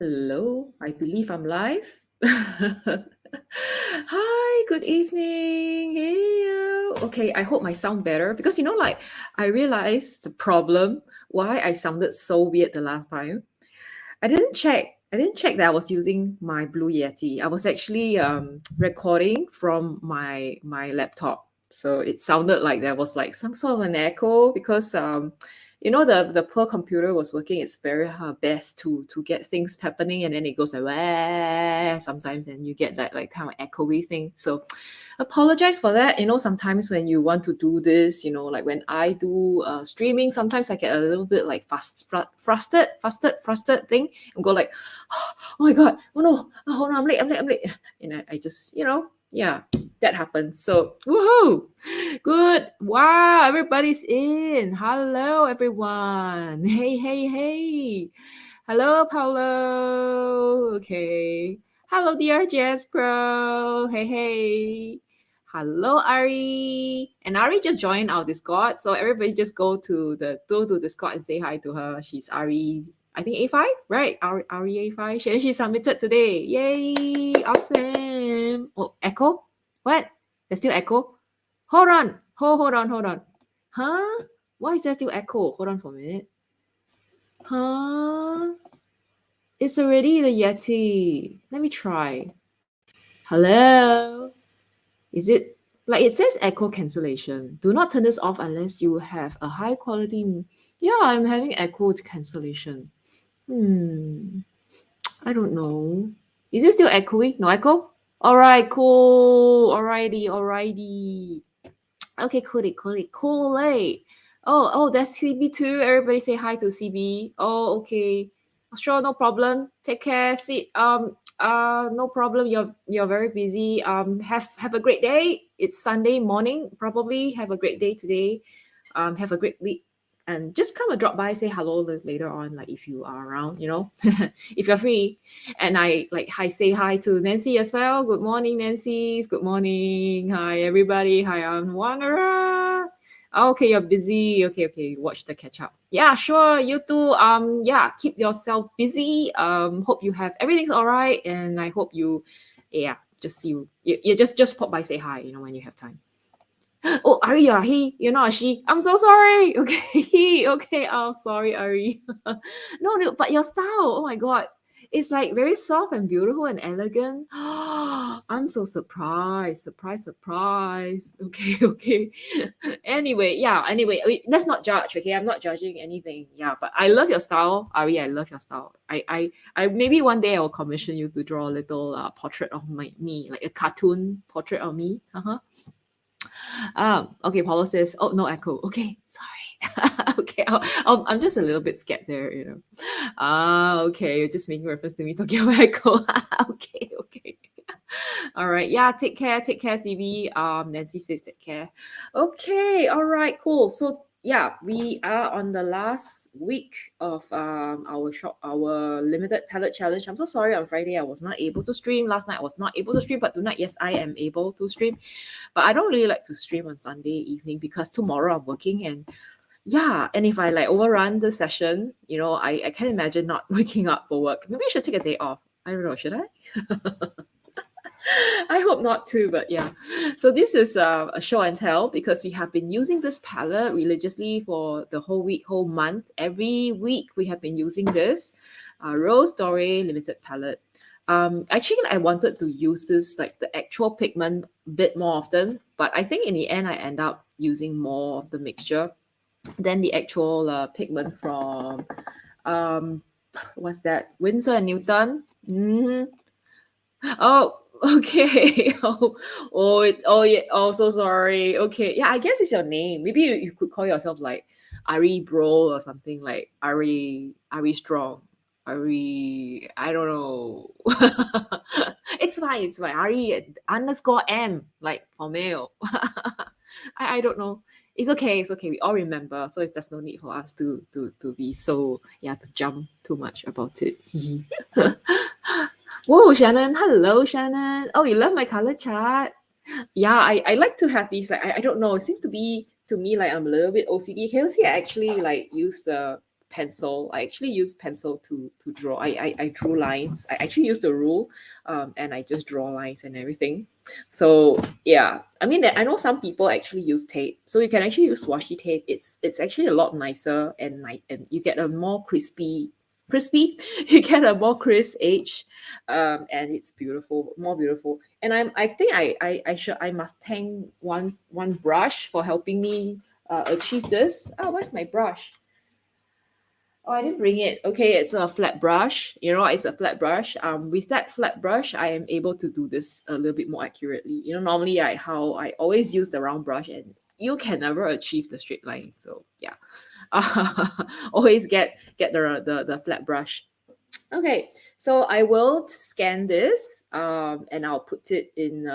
Hello, I believe I'm live. Hi, good evening. Hey. Okay, I hope my sound better because like I realized the problem why I sounded so weird the last time. I didn't check. I didn't check that I was using my Blue Yeti. I was actually recording from my laptop, so it sounded like there was like some sort of an echo because the poor computer was working its very best to get things happening, and then it goes like "Wah," sometimes, and you get that like kind of echoey thing. So apologize for that. Sometimes when you want to do this, like when I do streaming, sometimes I get a little bit like frustrated thing and go like, oh my god, oh no, oh, hold on, I'm late, and I just yeah, that happens. So woohoo, good, wow, everybody's in. Hello everyone, hey, hello Paulo, okay, hello dear Jazz Pro, hey. Hello, Ari. And Ari just joined our Discord. So everybody just go to Discord and say hi to her. She's Ari, I think A5, right? Ari A5. She submitted today. Yay! Awesome. Oh, echo? What? There's still echo? Hold on. Hold on. Huh? Why is there still echo? Hold on for a minute. Huh? It's already the Yeti. Let me try. Hello? Is it like it says echo cancellation? Do not turn this off unless you have a high quality. Yeah, I'm having echo cancellation. I don't know. Is it still echoing? No echo? All right, cool. Alrighty. Okay, cool. Oh, that's CB too. Everybody say hi to CB. Oh, okay. Sure, no problem. Take care. See, no problem. You're very busy. Have a great day. It's Sunday morning. Probably have a great day today. Have a great week. And just come and drop by, say hello later on, like if you are around, if you're free. And I like say hi to Nancy as well. Good morning, Nancy. Good morning. Hi, everybody. Hi, I'm Wanderer. Okay, you're busy. Okay. Watch the catch up. Yeah, sure. You too. Yeah, keep yourself busy. Hope you have everything's all right. And I hope yeah, just see you just pop by, say hi, when you have time. Oh, Ari, you're a he. You're not a she. I'm so sorry. Okay, okay. Oh, sorry, Ari. No, but your style. Oh my god, it's like very soft and beautiful and elegant. I'm so surprised. Okay. Anyway, yeah. Anyway, let's not judge. Okay, I'm not judging anything. Yeah, but I love your style, Ari. I love your style. I maybe one day I will commission you to draw a little portrait of me, like a cartoon portrait of me. Okay, Paulo says, oh, no echo. Okay, sorry. Okay, I'm just a little bit scared there. Okay, you're just making reference to me talking about echo. Okay. All right, yeah, take care, CB. Nancy says take care. Okay, all right, cool. So yeah, we are on the last week of our limited palette challenge. I'm so sorry on Friday I was not able to stream. Last night I was not able to stream, but tonight, yes, I am able to stream. But I don't really like to stream on Sunday evening because tomorrow I'm working, and yeah, and if I like overrun the session, I can't imagine not waking up for work. Maybe I should take a day off. I don't know, should I? I hope not too, but yeah. So this is a show and tell because we have been using this palette religiously for the whole week, whole month. Every week we have been using this Rose Dore limited palette. Actually, I wanted to use this like the actual pigment a bit more often, but I think in the end I end up using more of the mixture than the actual pigment from what's that, Winsor and Newton. Oh, okay. Yeah. Oh, so sorry. Okay, yeah. I guess it's your name. Maybe you could call yourself like Ari Bro or something like Ari Strong. Ari, I don't know. It's fine. It's fine. Ari underscore M, like for male. I don't know. It's okay. It's okay. We all remember. So there's no need for us to be so, yeah, to jump too much about it. Whoa, Shannon. Hello, Shannon. Oh, you love my color chart? Yeah, I like to have these. Like, I don't know. It seems to be to me like I'm a little bit OCD. Can you see I actually like use the pencil. I actually use pencil to draw. I drew lines. I actually use the rule, and I just draw lines and everything. So yeah, I mean, I know some people actually use tape, so you can actually use washi tape. It's actually a lot nicer, and you get a more crispy. You get a more crisp edge, and it's beautiful, more beautiful. And I think I must thank one brush for helping me achieve this. Oh, where's my brush? Oh, I didn't bring it. Okay, it's a flat brush. You know, it's a flat brush. With that flat brush, I am able to do this a little bit more accurately. You know, normally how I always use the round brush, and you can never achieve the straight line. So yeah, always get the flat brush. Okay, so I will scan this, and I'll put it in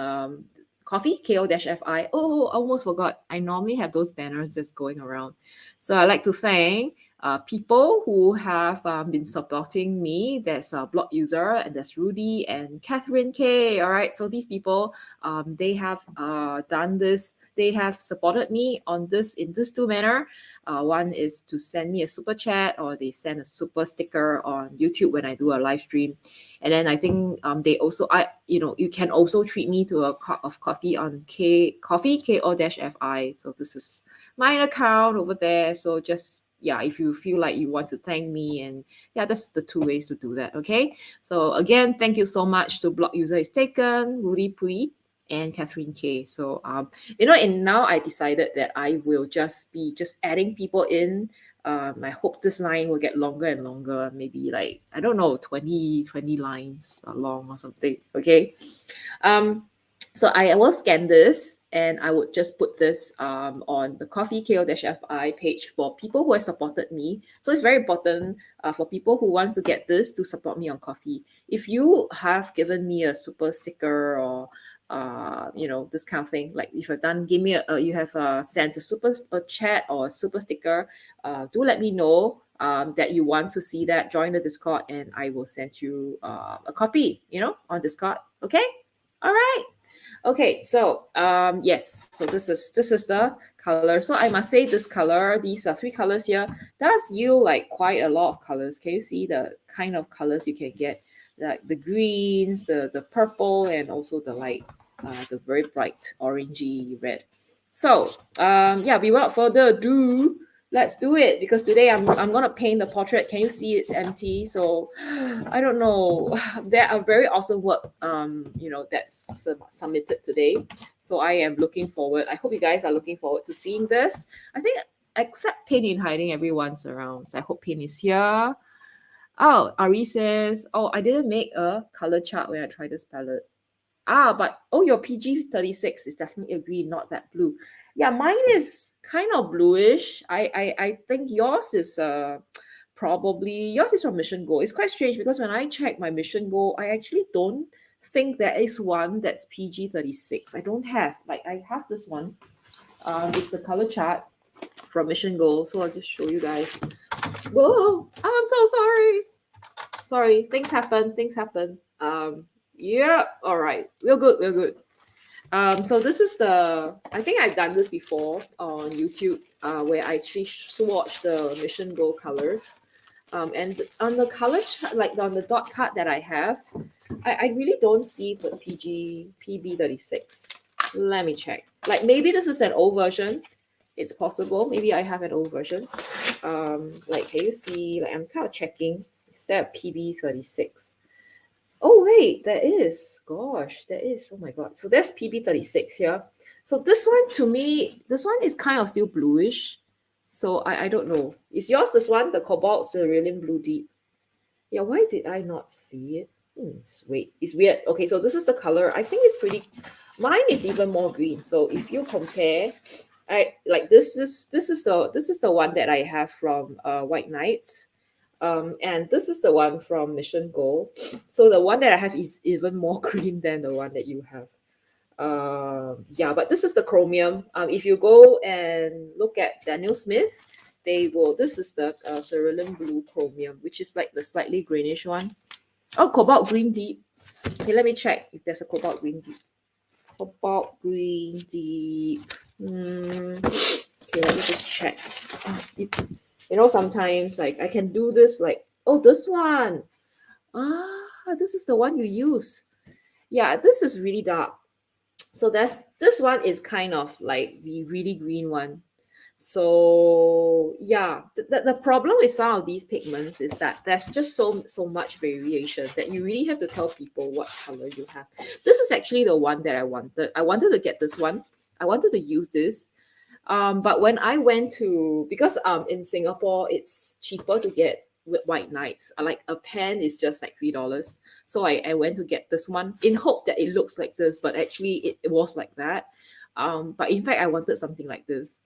coffee KO-FI. Oh, almost forgot. I normally have those banners just going around. So I like to thank people who have been supporting me. There's a blog user, and there's Rudy and Catherine K. All right, so these people, they have done this. They have supported me on this in this two manner. One is to send me a super chat, or they send a super sticker on YouTube when I do a live stream. And then I think they also, you can also treat me to a cup of coffee on Coffee KO-FI. So this is my account over there. So just, yeah, if you feel like you want to thank me, and yeah, that's the two ways to do that. Okay. So again, thank you so much to blog user is taken, Rudy Pui, and Catherine K. So and now I decided that I will just be adding people in. I hope this line will get longer and longer, maybe like, I don't know, 20 lines long or something. Okay. So I will scan this, and I would just put this on the Coffee KO-FI page for people who have supported me. So it's very important for people who wants to get this to support me on Coffee. If you have given me a super sticker, or this kind of thing, like if you've done, give me you have sent a chat or a super sticker, do let me know that you want to see that. Join the Discord, and I will send you a copy, on Discord. Okay. All right. Okay, so yes, so this is the color. So I must say, this color, these are three colors here, does yield like quite a lot of colors. Can you see the kind of colors you can get? Like the greens, the purple, and also the very bright orangey red. So yeah, without further ado, let's do it, because today I'm gonna paint the portrait. Can you see it's empty? So I don't know. There are very awesome work that's submitted today. So I am looking forward. I hope you guys are looking forward to seeing this. I think except Pain in Hiding, everyone's around. So I hope Pain is here. Oh, Ari says, oh, I didn't make a color chart when I tried this palette. But your PG36 is definitely a green, not that blue. Yeah, mine is kind of bluish. I think yours is probably, yours is from Mission Gold. It's quite strange, because when I check my Mission Gold, I actually don't think there is one that's PG36. I don't have. Like, I have this one. It's a color chart from Mission Gold. So I'll just show you guys. Whoa! I'm so sorry. Sorry, things happen. Yeah, all right. We're good. So this is I think I've done this before on YouTube, where I actually swatch the Mission Gold colors. And on the color chart, like on the dot card that I have, I really don't see the PB36. Let me check. Like, maybe this is an old version. It's possible. Maybe I have an old version. Like, can you see? Like, I'm kind of checking. Is there a PB36? Oh, wait, there is. Gosh, there is. Oh my God. So there's PB36 here. So this one, to me, this one is kind of still bluish. So I don't know. Is yours this one, the Cobalt Cerulean Blue Deep? Yeah, why did I not see it? It's weird. Okay, so this is the color. I think it's pretty. Mine is even more green. So if you compare, this is the one that I have from White Knights. And this is the one from Mission Gold. So the one that I have is even more green than the one that you have. Yeah, but this is the chromium. If you go and look at Daniel Smith, this is the cerulean blue chromium, which is like the slightly greenish one. Oh, cobalt green deep. Okay, let me check if there's a cobalt green deep. Cobalt green deep. Okay, let me just check. Sometimes like I can do this, like, oh, this one. This is the one you use. Yeah, this is really dark. So this one is kind of like the really green one. So yeah, the problem with some of these pigments is that there's just so much variation that you really have to tell people what color you have. This is actually the one that I wanted. I wanted to get this one. I wanted to use this. But when I went to, because in Singapore it's cheaper to get with white nights. Like a pen is just like $3. So I went to get this one in hope that it looks like this, but actually it was like that. But in fact I wanted something like this,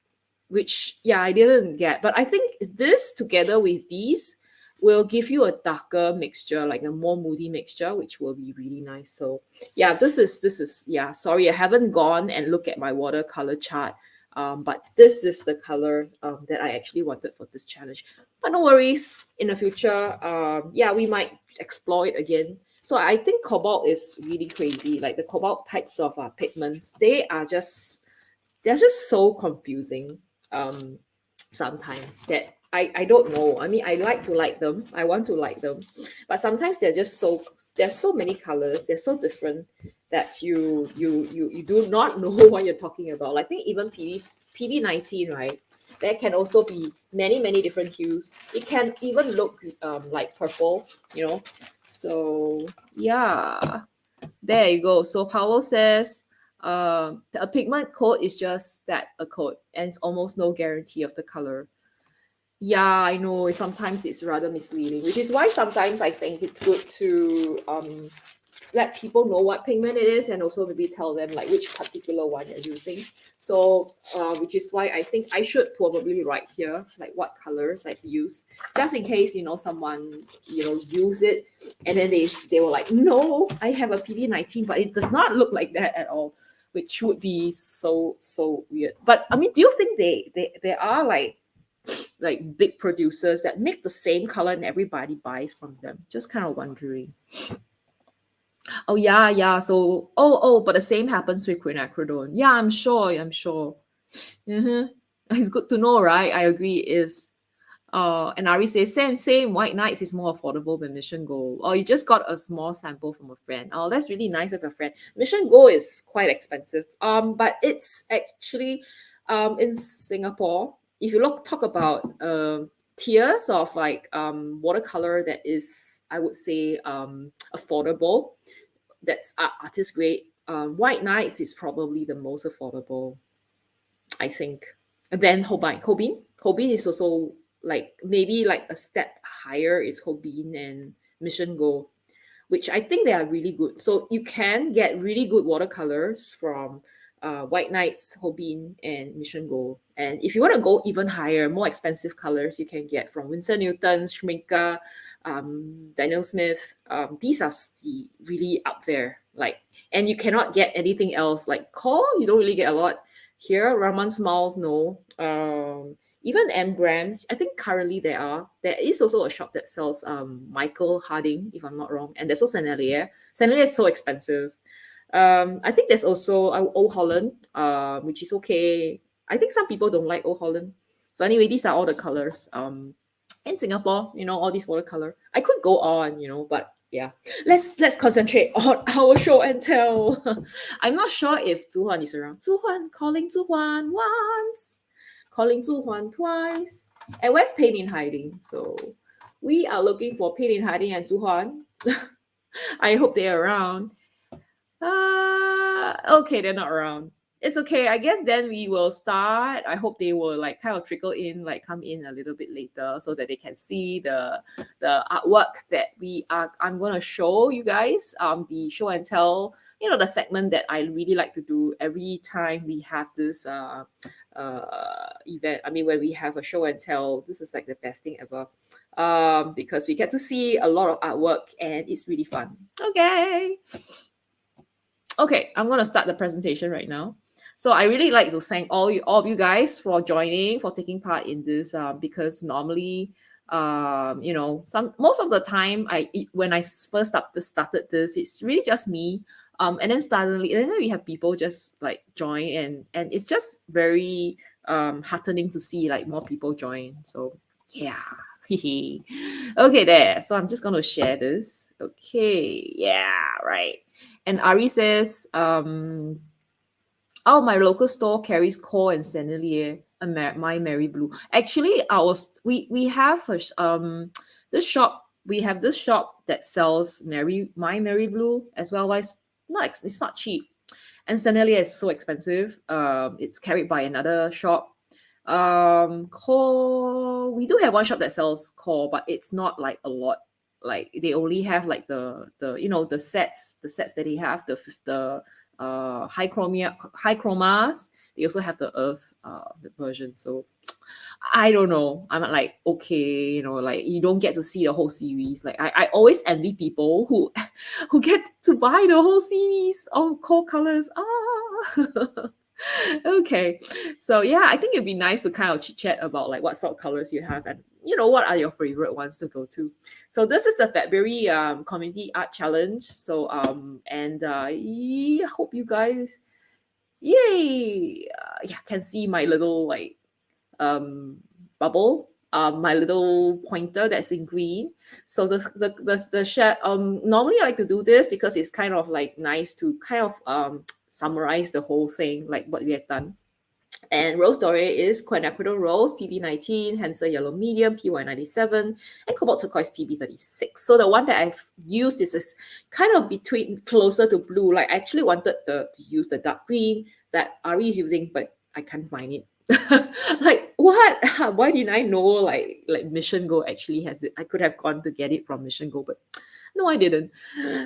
which yeah, I didn't get. But I think this together with these will give you a darker mixture, like a more moody mixture, which will be really nice. So yeah, this is yeah. Sorry, I haven't gone and look at my watercolor chart. But this is the color that I actually wanted for this challenge. But no worries, in the future, yeah, we might explore it again. So I think cobalt is really crazy. Like the cobalt types of pigments, they're just so confusing sometimes that I don't know. I mean, I like to like them. I want to like them. But sometimes there's so many colors. They're so different that you do not know what you're talking about. Like, I think even PD19, right? There can also be many different hues. It can even look like purple, you know. So yeah, there you go. So Paolo says a pigment coat is just that, a coat, and it's almost no guarantee of the color. Yeah, I know. Sometimes it's rather misleading, which is why sometimes I think it's good to let people know what pigment it is, and also maybe tell them like which particular one you're using. So which is why I think I should probably write here like what colors I've used, just in case someone use it and then they were like, no, I have a PD19, but it does not look like that at all, which would be so weird. But I mean, do you think they are like big producers that make the same color and everybody buys from them? Just kind of wondering. Oh yeah, yeah. So but the same happens with quinacridone. Yeah, I'm sure. I'm sure. Mm-hmm. It's good to know, right? I agree. It is. And Ari says same. White Nights is more affordable than Mission Gold. Or you just got a small sample from a friend. Oh, that's really nice of a friend. Mission Gold is quite expensive. But it's actually in Singapore. If you talk about tiers of like watercolor that is, I would say, affordable, that's artist grade. White Nights is probably the most affordable, I think. And then Hobin is also like maybe like a step higher is Hobin and Mission Gold, which I think they are really good. So you can get really good watercolors from White Nights, Hobin, and Mission Gold. And if you want to go even higher, more expensive colors, you can get from Winsor Newton, Schminker, Daniel Smith. These are the really up there. Like, and you cannot get anything else. Like Core, you don't really get a lot here. Raman Smiles, no. Even M Grams, I think currently there is also a shop that sells Michael Harding, if I'm not wrong, and there's also Sennelier. Sennelier is so expensive. I think there's also Old Holland, which is okay. I think some people don't like Old Holland. So anyway, these are all the colors. In Singapore, all these watercolor. I could go on, but yeah. Let's concentrate on our show and tell. I'm not sure if Zhu Huan is around. Zhu Huan, calling Zhu Huan once, calling Zhu Huan twice. And where's Pain in Hiding? So we are looking for Pain in Hiding and Zhu Huan. I hope they're around. Okay, they're not around. It's okay. I guess then we will start. I hope they will like kind of trickle in, like come in a little bit later so that they can see the artwork that I'm gonna show you guys. The show and tell, the segment that I really like to do every time we have this event. I mean, when we have a show and tell, this is like the best thing ever. Because we get to see a lot of artwork and it's really fun. Okay, I'm gonna start the presentation right now. So I really like to thank all of you guys for joining, for taking part in this. Because normally, most of the time, when I first started this, it's really just me. And then we have people just like join, and it's just very heartening to see like more people join. So Yeah. Okay, there. So I'm just going to share this. Okay. Yeah, right. And Ari says, oh, my local store carries Core and Sennelier and My Mary Blue. Actually, we have this shop. We have this shop that sells My Mary Blue as well. But it's not cheap, and Sennelier is so expensive. It's carried by another shop. Core, we do have one shop that sells Core, but it's not like a lot. Like they only have like the sets that they have, the high chromas. They also have the earth the version. So I don't know. I'm like, okay, like you don't get to see the whole series. Like I always envy people who who get to buy the whole series of core colors. Ah. Okay. So yeah, I think it'd be nice to kind of chit chat about like what sort of colors you have, and what are your favorite ones to go to. So this is the February community art challenge. So and yeah, hope you guys, yay, yeah, can see my little like bubble, my little pointer that's in green. So the share, normally I like to do this because it's kind of like nice to kind of summarize the whole thing, like what we have done. And Rose Dore is Quinacridone Rose, PB19, Hansa Yellow Medium, PY97, and Cobalt Turquoise, PB36. So the one that I've used is kind of between closer to blue. Like I actually wanted to use the dark green that Ari is using, but I can't find it. Like what? Why didn't I know like Mission Go actually has it? I could have gone to get it from Mission Go, but no, I didn't.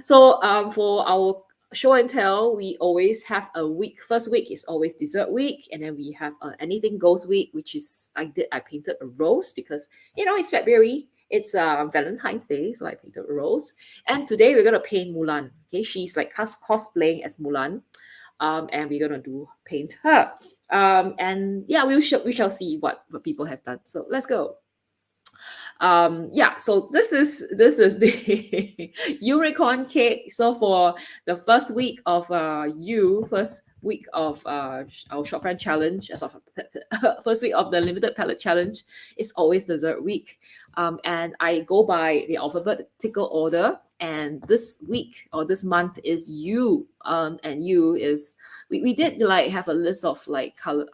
So for our show and tell, we always have a week. First week is always dessert week, and then we have anything goes week, which is I painted a rose because it's February. It's Valentine's Day, so I painted a rose. And today we're gonna paint Mulan. Okay, she's like cosplaying as Mulan, and we're gonna paint her. And yeah, we shall see what people have done. So let's go. Yeah, so this is the unicorn cake. So for the first week of our short friend challenge, as of first week of the limited palette challenge, it's always dessert week. And I go by the alphabetical order, and this week or this month is you. And you is, we did like have a list of like color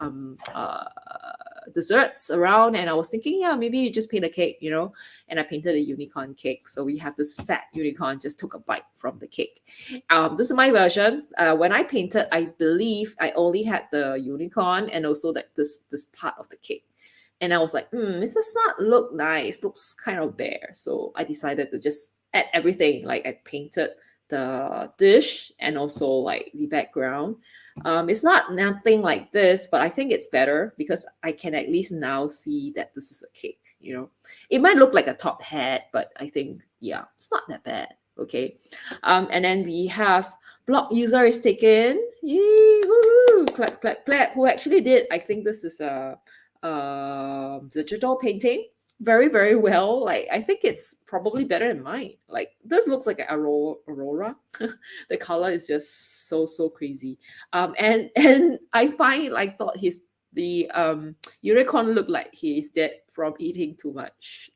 desserts around, and I was thinking, yeah, maybe you just paint a cake, and I painted a unicorn cake. So we have this fat unicorn just took a bite from the cake. This is my version. When I painted, I believe I only had the unicorn and also like this part of the cake. And I was like, this does not look nice. Looks kind of bare. So I decided to just add everything. Like I painted the dish and also like the background. It's not nothing like this, but I think it's better because I can at least now see that this is a cake. It might look like a top hat, but I think, yeah, it's not that bad. Okay. And then we have blog user is taken. Yay, woo, clap, clap, clap. Who actually did, I think this is a digital painting very, very well. Like I think it's probably better than mine. Like this looks like an aurora. The color is just so crazy. And I find I thought the unicorn looked like he is dead from eating too much.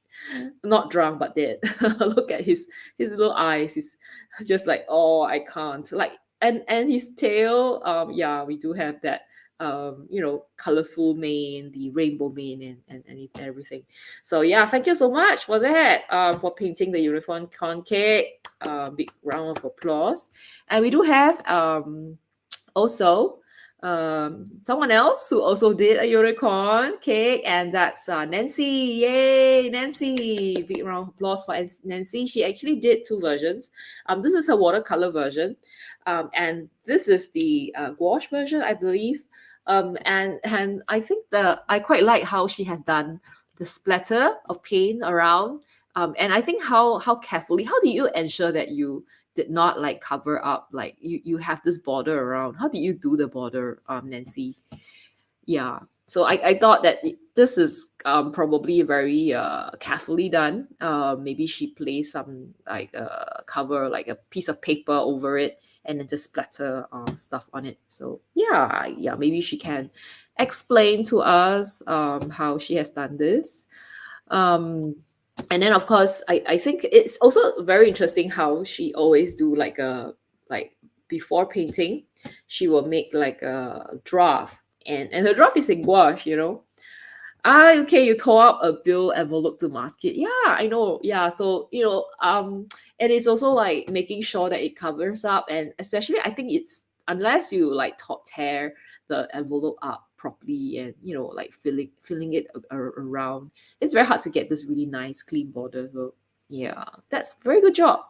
Not drunk, but dead. Look at his little eyes. He's just like, oh, I can't. Like and his tail. Yeah, we do have that. Colorful mane, the rainbow mane, and everything. So yeah, thank you so much for that. For painting the unicorn cake. Big round of applause. And we do have also someone else who also did a unicorn cake, and that's Nancy. Yay, Nancy! Big round of applause for Nancy. She actually did two versions. This is her watercolor version, and this is the gouache version, I believe. And I think I quite like how she has done the splatter of paint around. And I think how carefully, how do you ensure that you did not like cover up, like you have this border around? How do you do the border, Nancy? Yeah. So I thought that this is probably very carefully done. Maybe she placed some like cover, like a piece of paper over it, and then just splatter stuff on it. So yeah, maybe she can explain to us how she has done this. um and then of course I think it's also very interesting how she always do like a like before painting she will make like a draft, and her draft is in gouache, you know. Ah, okay, you tore up a bill envelope to mask it. Yeah, I know. Yeah, so and it's also like making sure that it covers up, and especially I think it's unless you like tear the envelope up properly and like filling it around, it's very hard to get this really nice clean border. So yeah, that's very good job.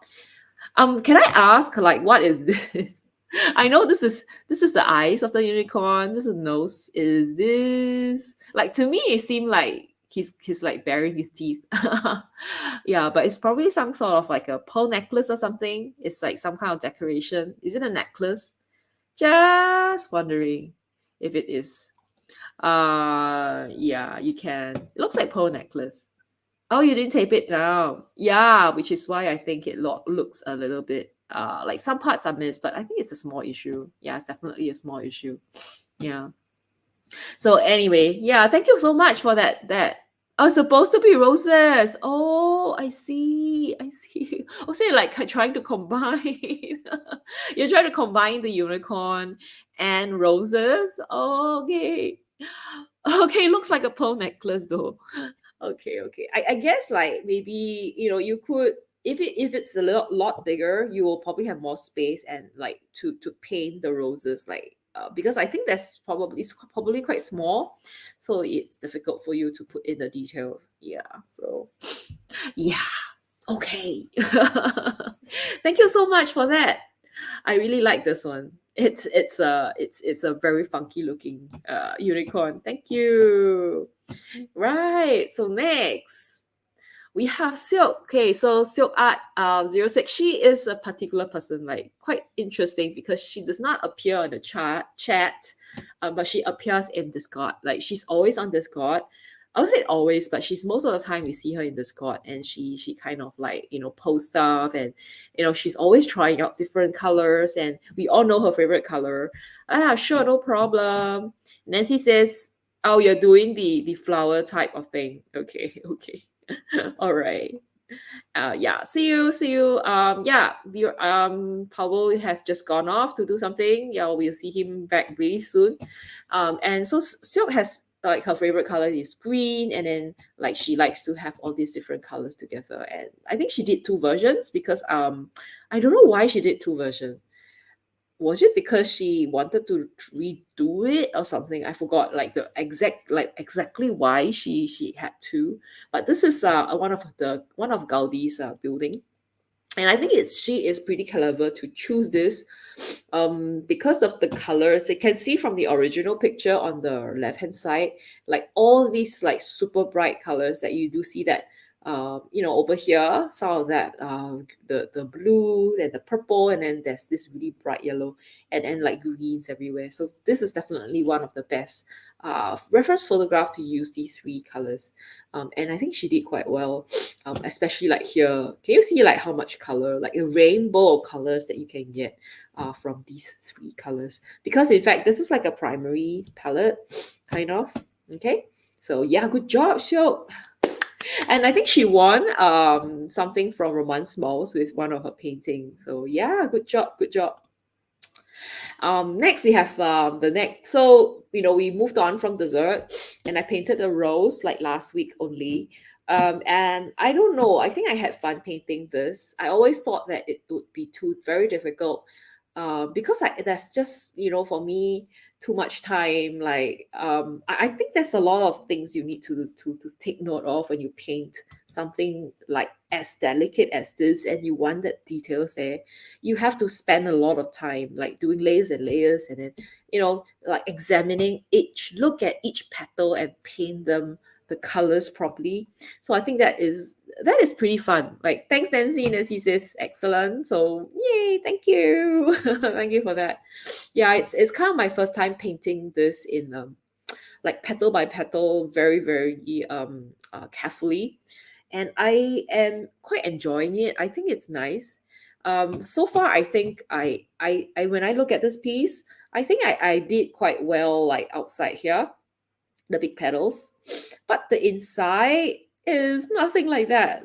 Can I ask, like, what is this? I know this is the eyes of the unicorn. This is the nose. Is this like, to me? It seemed like he's like baring his teeth. Yeah, but it's probably some sort of like a pearl necklace or something. It's like some kind of decoration. Is it a necklace? Just wondering if it is. Yeah, you can. It looks like pearl necklace. Oh, you didn't tape it down. Yeah, which is why I think it looks a little bit like some parts are missed, but I think it's a small issue. Yeah, it's definitely a small issue. Yeah. So anyway, yeah, thank you so much for that. Oh, supposed to be roses. Oh, I see. I see. Oh, so you're like trying to combine. You're trying to combine the unicorn and roses. Oh, okay. Okay, looks like a pearl necklace though. Okay, okay. I guess like maybe you could, if it's a lot bigger, you will probably have more space and like to paint the roses, like because I think it's probably quite small, so it's difficult for you to put in the details. Yeah. So yeah. Okay. Thank you so much for that. I really like this one. It's a very funky looking unicorn. Thank you. Right. So next we have Silk. Okay, so Silk Art 06. She is a particular person, like quite interesting because she does not appear on the chat, but she appears in Discord. Like she's always on Discord. I would say always, but she's most of the time we see her in Discord, and she kind of like post stuff, and she's always trying out different colors, and we all know her favorite color. Ah, sure, no problem. Nancy says, "Oh, you're doing the flower type of thing." Okay, okay. All right. Yeah, see you. Yeah, Paolo has just gone off to do something. Yeah, we'll see him back really soon. And so Silk has like her favorite color is green, and then like she likes to have all these different colors together. And I think she did two versions because I don't know why she did two versions. Was it because she wanted to redo it or something? I forgot like the exactly why she had to. But this is one of Gaudi's building, and I think she is pretty clever to choose this because of the colors. You can see from the original picture on the left hand side, like all these like super bright colors that you do see that over here, some of that the blue and the purple, and then there's this really bright yellow, and then like greens everywhere. So this is definitely one of the best reference photograph to use these three colors, and I think she did quite well, especially like here. Can you see like how much color, like a rainbow of colors that you can get from these three colors? Because in fact, this is like a primary palette, kind of. Okay, so yeah, good job, Shio. And I think she won something from Romance Malls with one of her paintings. So yeah, good job, good job. Next we have the next. So we moved on from dessert, and I painted a rose like last week only. And I don't know. I think I had fun painting this. I always thought that it would be too very difficult, because that's just for me too much time. Like I think there's a lot of things you need to take note of when you paint something like as delicate as this, and you want the details there. You have to spend a lot of time like doing layers and layers, and then like examining look at each petal and paint them the colors properly. So I think that is pretty fun. Like, thanks, Nancy. Nancy says excellent. So yay, thank you. Thank you for that. Yeah, it's kind of my first time painting this in like petal by petal, very, very carefully. And I am quite enjoying it. I think it's nice. So far I think I when I look at this piece, I think I did quite well like outside here, the big petals, but the inside is nothing like that.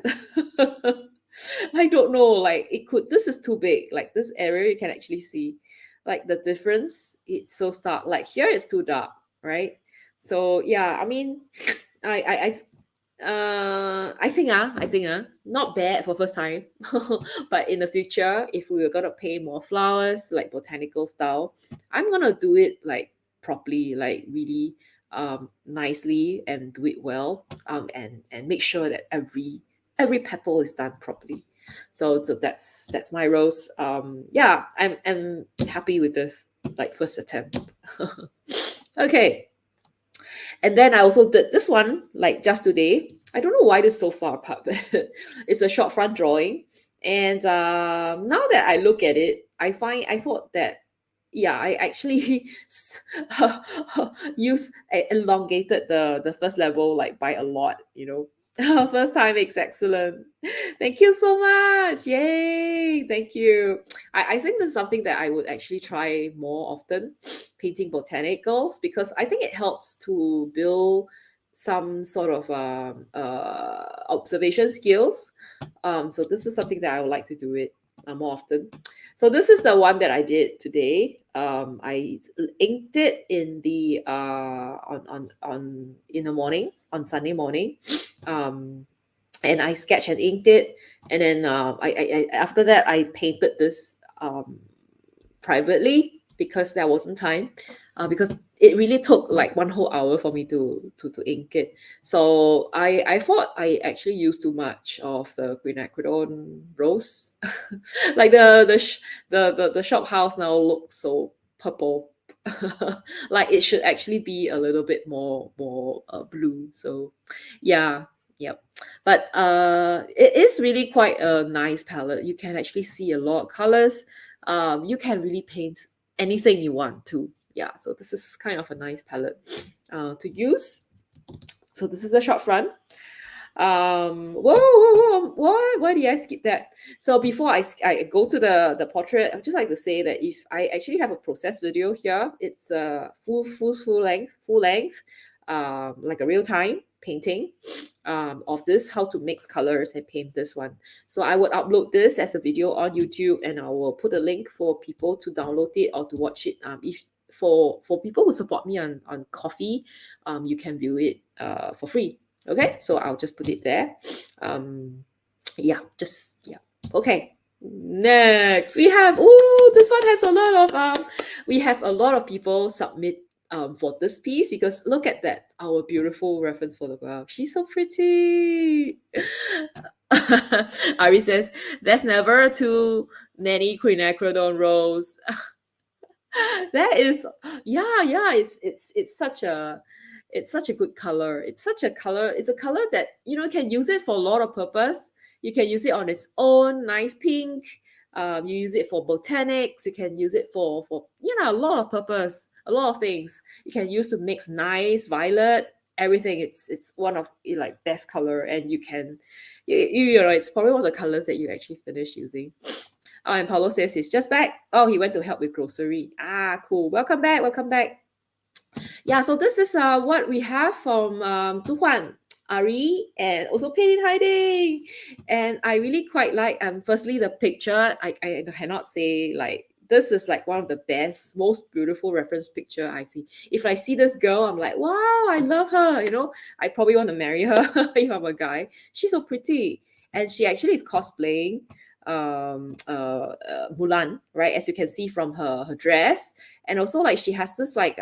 I don't know, like it could, this is too big. Like this area, you can actually see like the difference. It's so stark. Like here, it's too dark, right? So yeah, I mean, I think not bad for first time. But in the future, if we were gonna paint more flowers like botanical style, I'm gonna do it like properly, like really nicely, and do it well, and make sure that every petal is done properly. So that's my rose. Yeah, I'm happy with this like first attempt. Okay. And then I also did this one like just today. I don't know why this is so far apart, but it's a short front drawing. And now that I look at it, I thought that yeah, I actually elongated the first level like by a lot, you know. First time makes excellent. Thank you so much. Yay. Thank you. I think that's something that I would actually try more often, painting botanicals, because I think it helps to build some sort of observation skills. So this is something that I would like to do it more often. So this is the one that I did today. I inked it in the on in the morning, on Sunday morning. Um, and I sketched and inked it, and then after that I painted this privately because there wasn't time, because it really took like 1 whole hour for me to ink it. So I thought I actually used too much of the quinacridone rose. Like the shop house now looks so purple. Like it should actually be a little bit more blue. So yeah. Yep. But it is really quite a nice palette. You can actually see a lot of colors. You can really paint anything you want to. Yeah, so this is kind of a nice palette to use. So this is the short front. Why did I skip that? So before I go to the portrait, I'd just like to say that if I actually have a process video here, it's full length, like a real time painting of this, how to mix colors and paint this one. So I would upload this as a video on YouTube, and I will put a link for people to download it or to watch it. If for people who support me on Coffee, you can view it for free. Okay, so I'll just put it there. Yeah, just yeah. Okay. Next, we have, oh, this one has a lot of we have a lot of people submit for this piece, because look at that, our beautiful reference photograph. She's so pretty. Ari says, there's never too many quinacridone rows. That is, yeah, it's such a good color. It's such a color, it's a color that, you know, can use it for a lot of purpose. You can use it on its own, nice pink. You use it for botanics. You can use it for you know, a lot of purpose, a lot of things. You can use to mix nice violet, everything. It's one of like best color, and you can you know, it's probably one of the colors that you actually finish using. Oh, and Paulo says he's just back. Oh, he went to help with grocery. Ah, cool. Welcome back. Welcome back. Yeah, so this is what we have from Zhuan, Ari, and also Pain in Hiding. And I really quite like, firstly, the picture. I cannot say, like, this is like one of the best, most beautiful reference picture I see. If I see this girl, I'm like, wow, I love her. You know, I probably want to marry her if I'm a guy. She's so pretty. And she actually is cosplaying Mulan, right? As you can see from her dress, and also like she has this like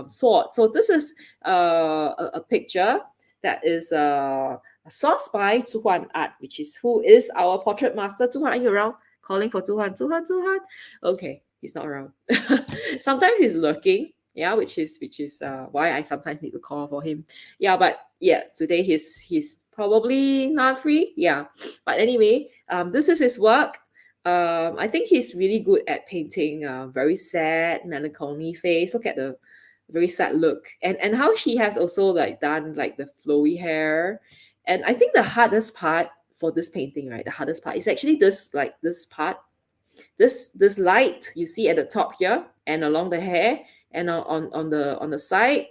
sword. So this is a picture that is sourced by Zhuan Art, which is who is our portrait master. Zhuan, are you around? Calling for Zhuan. Okay, he's not around. Sometimes he's lurking. Yeah, which is why I sometimes need to call for him. Yeah, but yeah, today he's probably not free. Yeah, but anyway, this is his work. I think he's really good at painting very sad, melancholy face. Look at the very sad look, and how she has also like done like the flowy hair. And I think the hardest part for this painting, right? The hardest part is actually this, like this part, this light you see at the top here and along the hair and on the side.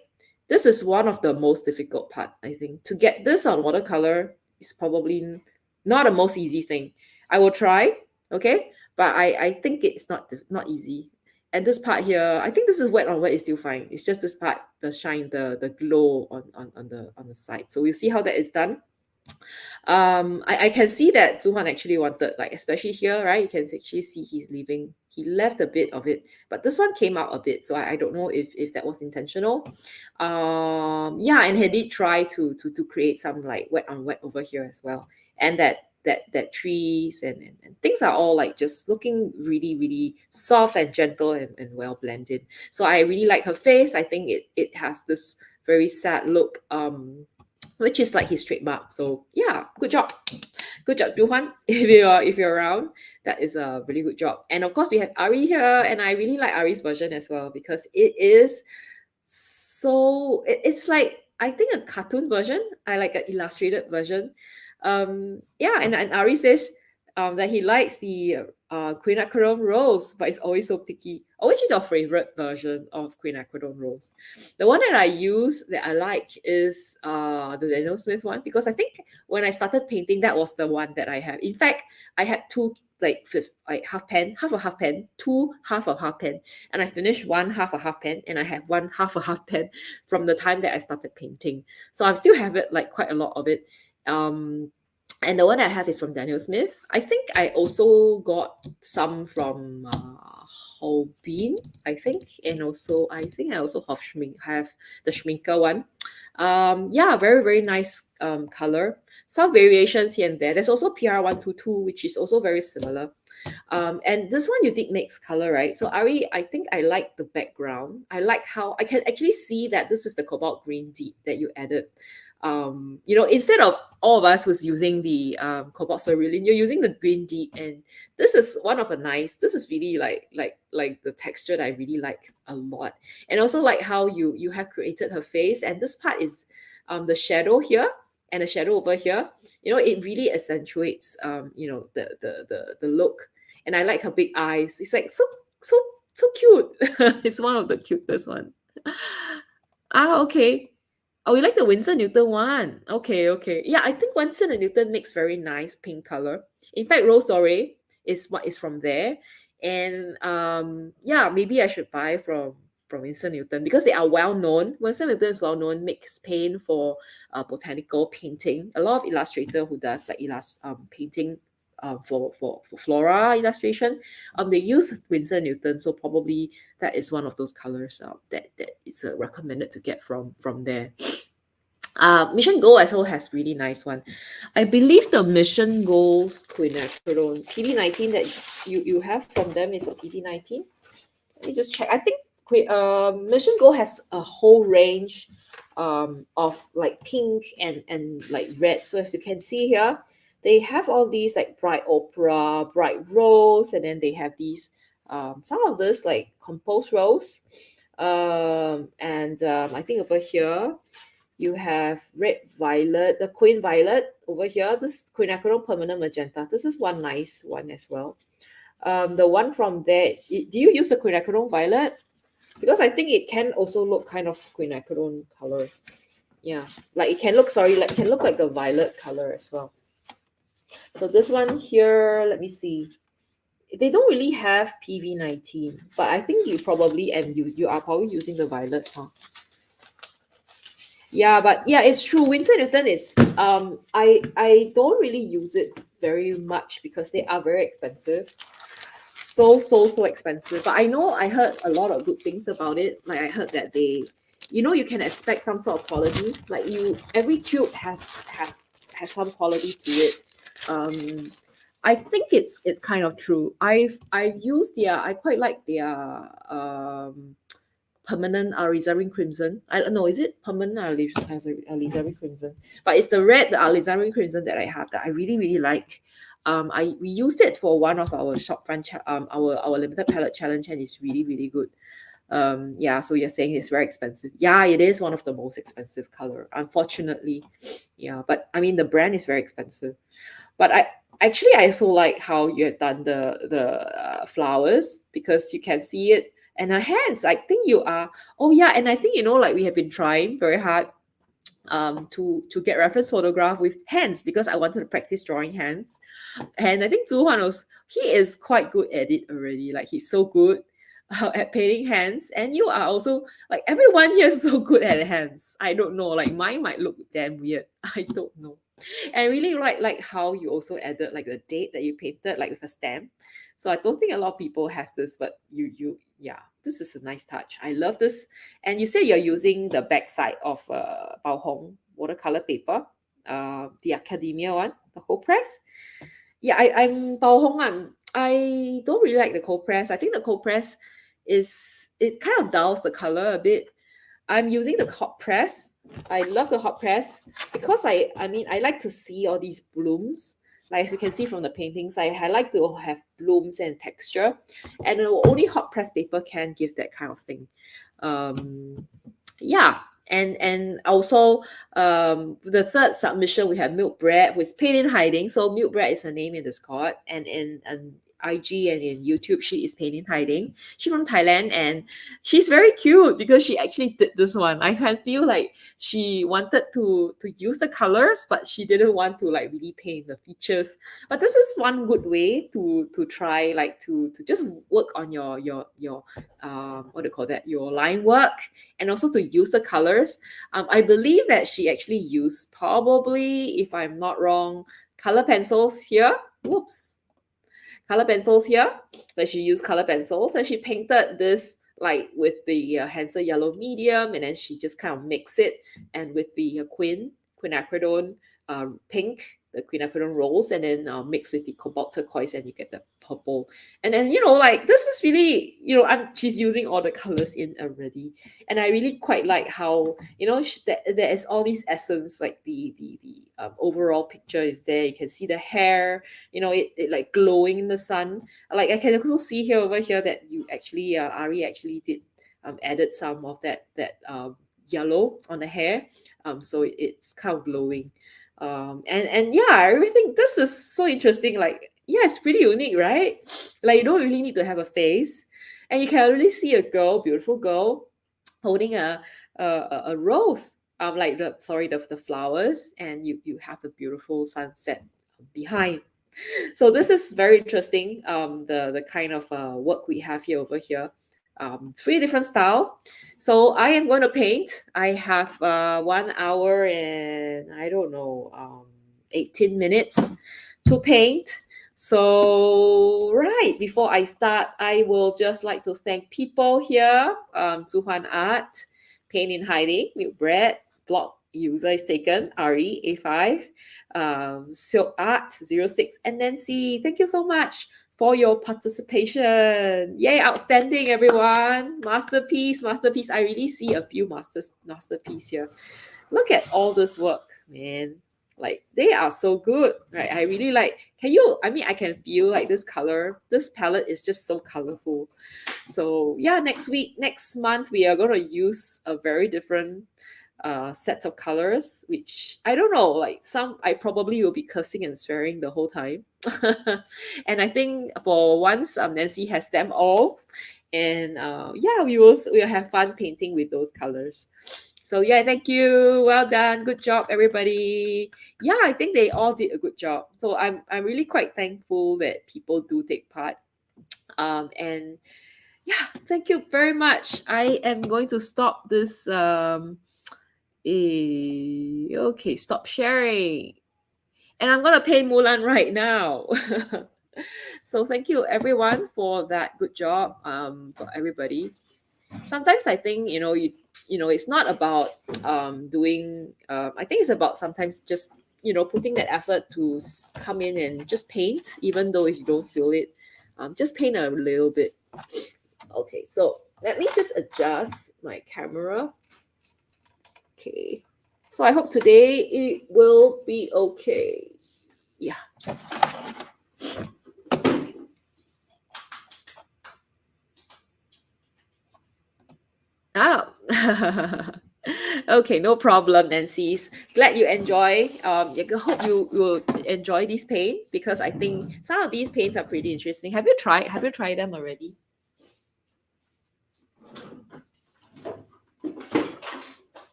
This is one of the most difficult part, I think. To get this on watercolor is probably not the most easy thing. I will try, okay? But I think it's not easy. And this part here, I think this is wet on wet is still fine. It's just this part, the shine, the glow on the side. So we'll see how that is done. I can see that Zuhan actually wanted, like, especially here, right? You can actually see he left a bit of it, but this one came out a bit, so I don't know if that was intentional. Yeah, and he did try to create some like wet on wet over here as well, and that trees and things are all like just looking really really soft and gentle and well blended. So I really like her face. I think it has this very sad look, which is like his trademark. So yeah, good job, Johan. If you're around, that is a really good job. And of course, we have Ari here, and I really like Ari's version as well because it is it's like, I think, a cartoon version. I like an illustrated version. Yeah, and Ari says that he likes the quinacridone rose, but is always so picky. Oh, which is your favorite version of quinacridone rose? The one that I use that I like is the Daniel Smith one, because I think when I started painting, that was the one that I have. In fact, I had two, like half pen, half a half pen, two half a half pen, and I finished one half a half pen, and I have one half a half pen from the time that I started painting. So I still have it, like quite a lot of it. And the one I have is from Daniel Smith. I think I also got some from Holbein, I think, and also I think I also have the Schminker one. Yeah, very very nice color. Some variations here and there. There's also PR122, which is also very similar. And this one you did mix color, right? So Ari, I think I like the background. I like how I can actually see that this is the cobalt green deep that you added. Instead of all of us who's using the cobalt cerulean, you're using the green deep, and this is this is really like the texture that I really like a lot. And also like how you have created her face, and this part is the shadow here and the shadow over here. It really accentuates the look. And I like her big eyes. It's like so cute. It's one of the cutest one. Okay. Oh, you like the Winsor Newton one? Okay, okay. Yeah, I think Winsor and Newton makes very nice pink color. In fact, Rose Dore is what is from there. And yeah, maybe I should buy from Winsor Newton because they are well known. Winsor Newton is well known, makes paint for botanical painting. A lot of illustrator who does like painting for flora illustration, they use Winsor Newton, so probably that is one of those colors that is recommended to get from there. Mission Gold also has really nice one. I believe the Mission Gold's quinacridone PD19 that you have from them is a PD19. Let me just check. I think Mission Gold has a whole range of like pink and like red. So as you can see here, they have all these like bright opera, bright rose, and then they have these some of this like composed rose. And I think over here you have red violet, the queen violet over here. This quinacridone permanent magenta. This is one nice one as well. The one from there, do you use the quinacridone violet? Because I think it can also look kind of quinacridone color. Yeah, like it can look like the violet color as well. So this one here, let me see. They don't really have PV19, but I think you are probably using the violet, huh? Yeah, but yeah, it's true. Winsor Newton is I don't really use it very much because they are very expensive. So expensive. But I heard a lot of good things about it. Like I heard that you can expect some sort of quality. Like every tube has some quality to it. I think it's kind of true. I've used I quite like their permanent alizarin crimson. I don't know, is it permanent alizarin crimson? But it's the alizarin crimson that I have that I really really like. We used it for one of our shop front our limited palette challenge, and it's really really good. Yeah, so you're saying it's very expensive. Yeah, it is one of the most expensive color, unfortunately. Yeah, but I mean the brand is very expensive. But I also like how you have done the flowers, because you can see it And her hands, I think you are, oh yeah, and I think, like we have been trying very hard to get reference photograph with hands because I wanted to practice drawing hands. And I think Zuhan was, he is quite good at it already. Like he's so good at painting hands. And you are also, like everyone here is so good at hands. I don't know, like mine might look damn weird. I don't know. And I really like how you also added like the date that you painted like with a stamp. So I don't think a lot of people has this, but yeah, this is a nice touch. I love this. And you say you're using the backside of Bao Hong watercolor paper, the academia one, the whole press. Yeah, I'm Bao Hong. I don't really like the cold press. I think the cold press it kind of dulls the color a bit. I'm using the hot press. I love the hot press because I like to see all these blooms. Like as you can see from the paintings, I like to have blooms and texture. And only hot press paper can give that kind of thing. Yeah. And also the third submission we have Milk Bread with Pain in Hiding. So Milk Bread is her name in Discord, and in IG and in YouTube she is Pain in Hiding. She's from Thailand and she's very cute because she actually did this one. I can feel like she wanted to use the colors, but she didn't want to like really paint the features. But this is one good way to try, like to just work on your what do you call that, your line work, and also to use the colors. I believe that she actually used, probably, if I'm not wrong, color pencils here. Whoops. Color pencils here. That she used color pencils and she painted this like with the Hansa yellow medium, and then she just kind of mix it and with the quinacridone pink, the quinacridone rolls, and then mix with the cobalt turquoise, and you get the purple. And then like this is really, she's using all the colors in already, and I really quite like how there is all these essence, like the overall picture is there. You can see the hair, it like glowing in the sun. Like I can also see here over here that you actually Ari actually did added some of that yellow on the hair, so it's kind of glowing. And yeah, I really think this is so interesting. Like, yeah, it's pretty unique, right? Like you don't really need to have a face, and you can really see a girl, beautiful girl, holding a rose, like the flowers, and you have the beautiful sunset behind. So this is very interesting. The kind of work we have here over here. Three different style. So I am going to paint. I have 1 hour and I don't know 18 minutes to paint. So right before I start, I will just like to thank people here. Zuhan Art, Pain in Hiding, Milk Bread, blog user is taken, Ari A5, Silk Art 06, and Nancy. Thank you so much for your participation. Yay, outstanding, everyone. Masterpiece. I really see a few masterpiece here. Look at all this work, man. Like they are so good, right? I really like. I can feel like this color, this palette is just so colorful. So yeah, next month, we are going to use a very different sets of colors, which I don't know, like some I probably will be cursing and swearing the whole time. And I think for once, Nancy has them all, and yeah, we'll have fun painting with those colors. So yeah, thank you, well done, good job, everybody. Yeah, I think they all did a good job. So I'm really quite thankful that people do take part. And yeah, thank you very much. I am going to stop this. Okay, stop sharing. And I'm gonna paint Mulan right now. So thank you everyone for that good job. For everybody. Sometimes I think it's not about doing. I think it's about sometimes just putting that effort to come in and just paint, even though if you don't feel it, just paint a little bit. Okay, so let me just adjust my camera. Okay, so I hope today it will be okay. Yeah. Oh. Okay, no problem, Nancy's. Glad you enjoy. I hope you will enjoy this paint, because I think some of these paints are pretty interesting. Have you tried them already? Okay,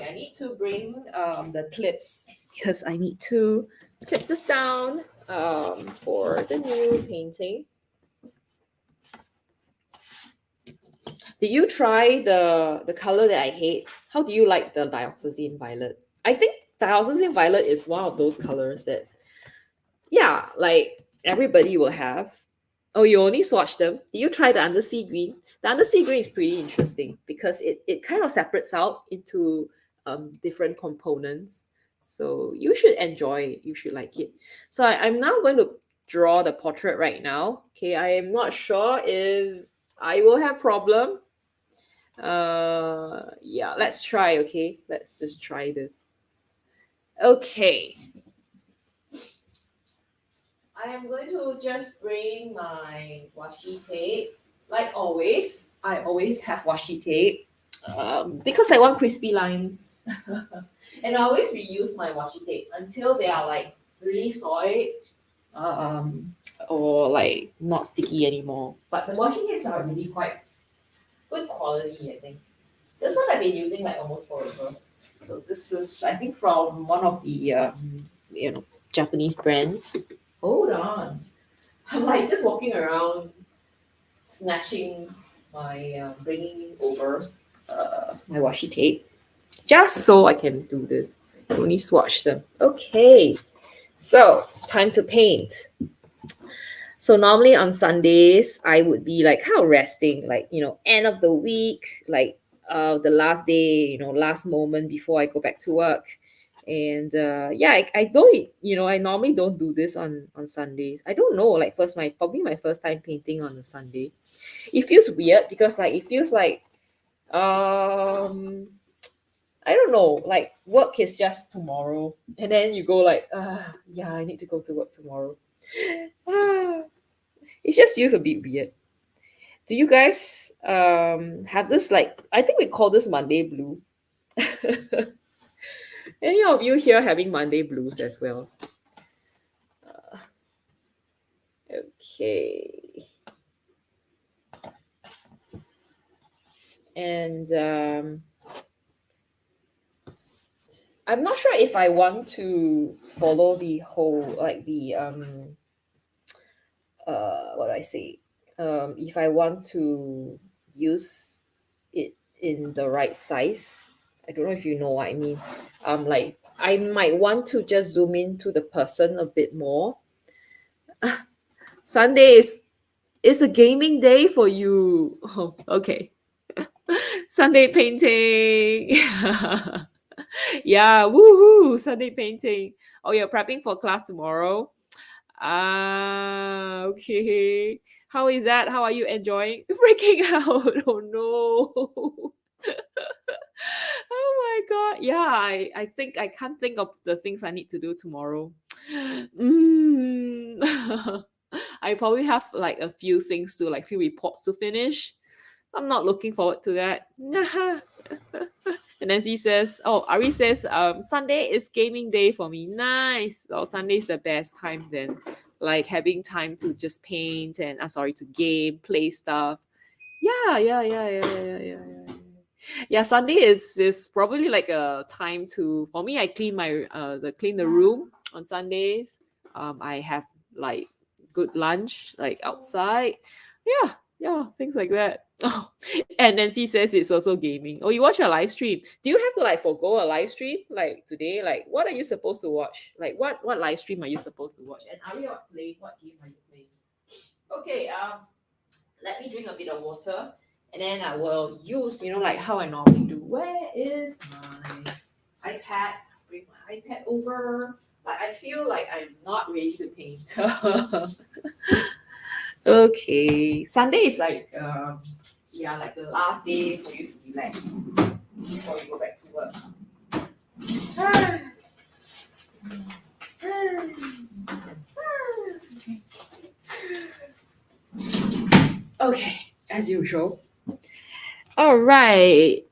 I need to bring the clips because I need to clip this down for the new painting. Did you try the color that I hate? How do you like the dioxazine violet? I think dioxazine violet is one of those colors that, yeah, like everybody will have. Oh, you only swatched them. Did you try the undersea green? The undersea green is pretty interesting because it kind of separates out into different components. So you should enjoy it. You should like it. So I'm now going to draw the portrait right now. Okay, I am not sure if I will have problem. Yeah, let's try. Okay, let's just try this. Okay, I am going to just bring my washi tape. Like always, I always have washi tape because I want crispy lines. And I always reuse my washi tape until they are like really soiled um, or like not sticky anymore. But the washi tapes are really quite good quality, I think. This one I've been using like almost forever. So this is, I think, from one of the Japanese brands. Hold on. I'm like just walking around, snatching bringing over my washi tape, just so I can do this. Only swatch them. Okay, so it's time to paint. So normally on Sundays, I would be like kind of resting, like end of the week, like the last day, last moment before I go back to work. And yeah, I don't, I normally don't do this on Sundays. I don't know, like probably my first time painting on a Sunday. It feels weird because like it feels like um I don't know, like work is just tomorrow, and then you go like, yeah, I need to go to work tomorrow. Ah, it just feels a bit weird. Do you guys have this, like, I think we call this Monday blue? Any of you here having Monday blues as well? Okay. And I'm not sure if I want to follow the whole, like the what do I say? If I want to use it in the right size. I don't know if you know what I mean. Like I might want to just zoom into the person a bit more. Sunday is a gaming day for you. Oh, okay. Sunday painting. Yeah, woohoo! Sunday painting. Oh, you're prepping for class tomorrow. Ah, okay. How is that? How are you enjoying? Freaking out. Oh no. Oh my god. Yeah, I think I can't think of the things I need to do tomorrow. Mm. I probably have like a few things to like few reports to finish. I'm not looking forward to that. And then he says, oh, Ari says, Sunday is gaming day for me. Nice. Oh, Sunday is the best time then. Like having time to just paint and I'm sorry to game, play stuff. Yeah. Yeah, Sunday is probably like a time to for me. I clean clean the room on Sundays. I have like good lunch like outside. Yeah, things like that. Oh, and Nancy says it's also gaming. Oh, you watch a live stream. Do you have to like forgo a live stream like today? Like, what are you supposed to watch? Like, what live stream are you supposed to watch? And are you playing? What game are you playing? Okay. Let me drink a bit of water, and then I will use like how I normally do. Where is my iPad? Bring my iPad over. Like I feel like I'm not ready to paint. Okay, Sunday is like yeah, like the last day for you to relax before you go back to work. Okay, as usual. All right.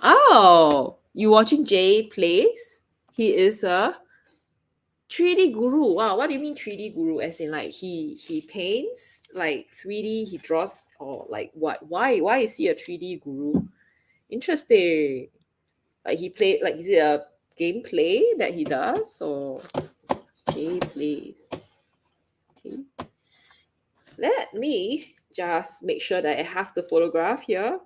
Oh, you watching Jay plays? He is a 3D guru. Wow, what do you mean 3D guru? As in like he paints like 3D, he draws, or like what? Why is he a 3D guru? Interesting. Like he play, like, is it a gameplay that he does, or gameplays? Okay. Let me just make sure that I have the photograph here.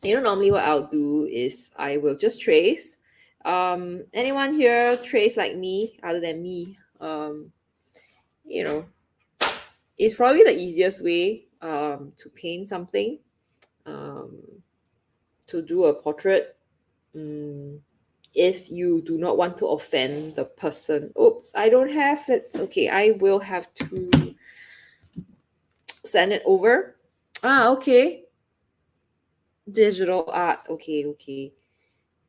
Normally what I'll do is I will just trace. Anyone here trace like me other than me? You know, it's probably the easiest way to paint something, um, to do a portrait. If you do not want to offend the person. Oops, I don't have it. Okay, I will have to send it over. Okay. Digital art. Okay.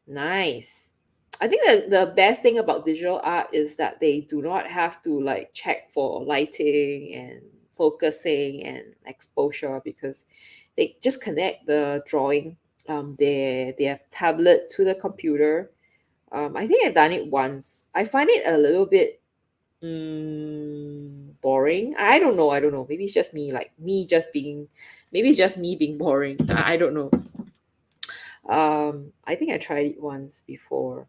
Nice. I think that the best thing about digital art is that they do not have to like check for lighting and focusing and exposure, because they just connect the drawing, their tablet to the computer. I think I've done it once. I find it a little bit boring. I don't know. Maybe it's just me, like me just being, maybe it's just me being boring. I don't know. I think I tried it once before.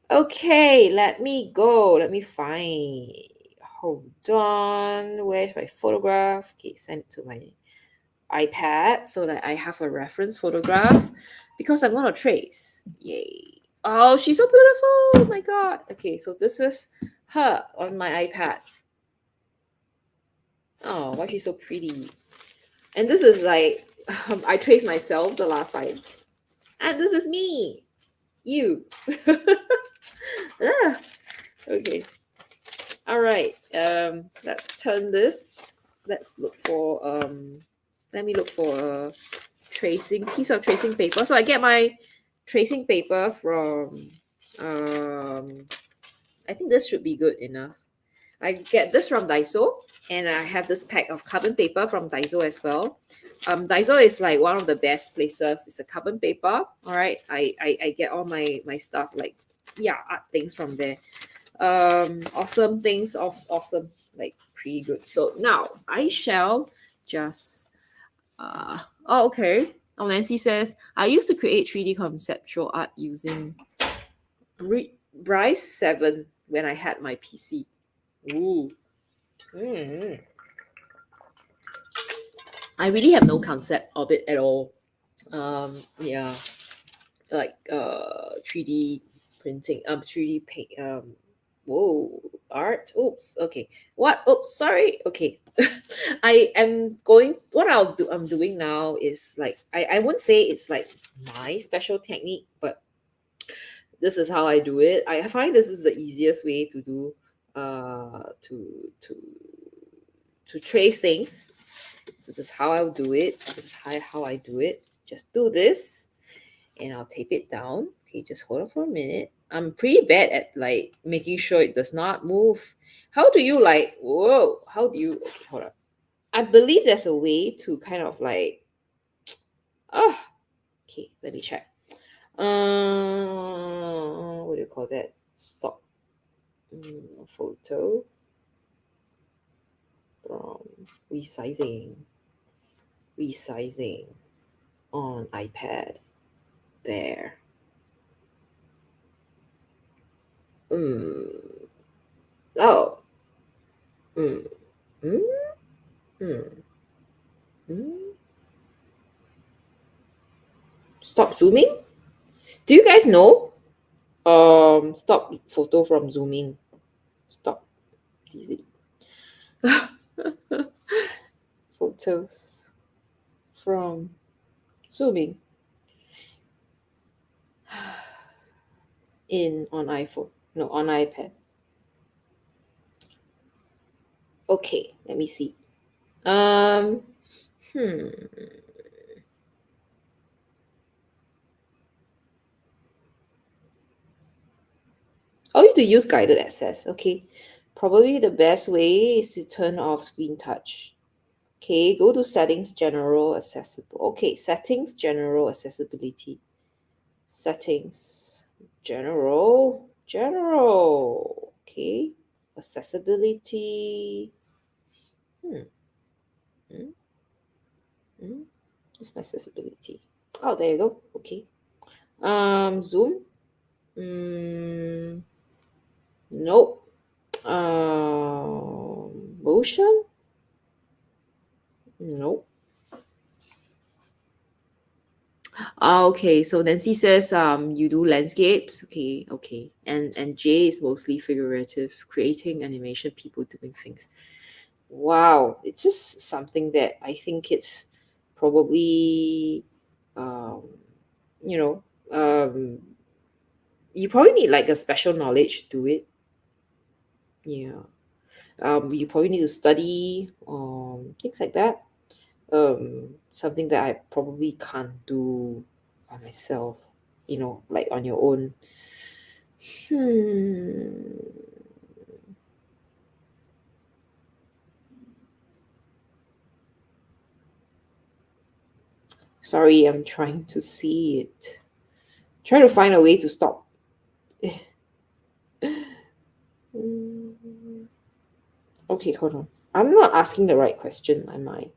Okay, let me go. Let me find. Hold on. Where's my photograph? Okay, send it to my iPad so that I have a reference photograph, because I'm gonna trace. Yay. Oh, she's so beautiful. Oh my god. Okay, so this is her on my iPad. Oh, why she's so pretty. And this is like, I traced myself the last time. And this is me. You. Ah, okay. All right. Let's turn this. Let's look for let me look for a piece of tracing paper. So I get my tracing paper from I think this should be good enough. I get this from Daiso, and I have this pack of carbon paper from Daiso as well. Daiso is like one of the best places. It's a carbon paper. All right. I get all my stuff, like, yeah, art things from there. Awesome things, of awesome, like pretty good. So now I shall just okay. Oh, Nancy says I used to create 3D conceptual art using Bryce 7 when I had my PC. Ooh. I really have no concept of it at all. Yeah, like 3D printing, 3D paint, whoa, art. Oops. Okay. What? Oops. Sorry. Okay. I am going. What I'm doing now is like, I wouldn't say it's like my special technique, but this is how I do it. I find this is the easiest way to do, to trace things. This is how I'll do it. This is how I do it. Just do this, and I'll tape it down. Okay, just hold on for a minute. I'm pretty bad at like making sure it does not move. How do you like, whoa, how do you, okay, hold on. I believe there's a way to kind of like, oh, okay, let me check. What do you call that? Stop. Photo from resizing on iPad. There. Oh. Mm. Mm. Mm. Mm. Stop zooming? Do you guys know? Stop photo from zooming. Stop. Easy. Photos from zooming on iPhone. No, on iPad. Okay, let me see. Hmm. Oh, you have to use guided access. Okay. Probably the best way is to turn off screen touch. Okay, go to settings, general, accessible. Okay, settings, general, accessibility. Settings. General. Okay. Accessibility. Hmm. Hmm. Hmm. What's my accessibility? Oh, there you go. Okay. Zoom. Mm, nope. Motion. Nope. Okay, so Nancy says you do landscapes. Okay, okay. And J is mostly figurative, creating animation, people doing things. Wow, it's just something that I think it's probably um you know, you probably need like a special knowledge to do it. Yeah. You probably need to study things like that. Something that I probably can't do by myself, like on your own. Hmm. Sorry, I'm trying to see it. Trying to find a way to stop. Hmm. Okay, hold on. I'm not asking the right question, am I?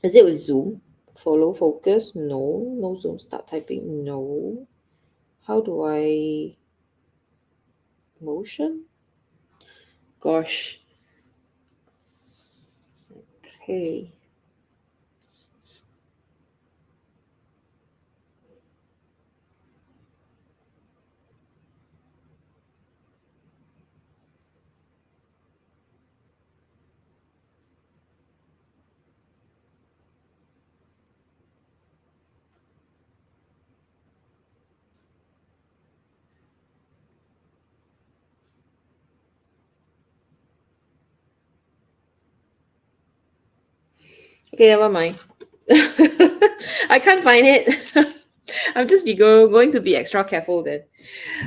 Is it with Zoom? Follow focus? No. No Zoom. Start typing? No. How do I motion? Gosh. Okay. Okay, never mind. I can't find it. I'm just going to be extra careful then.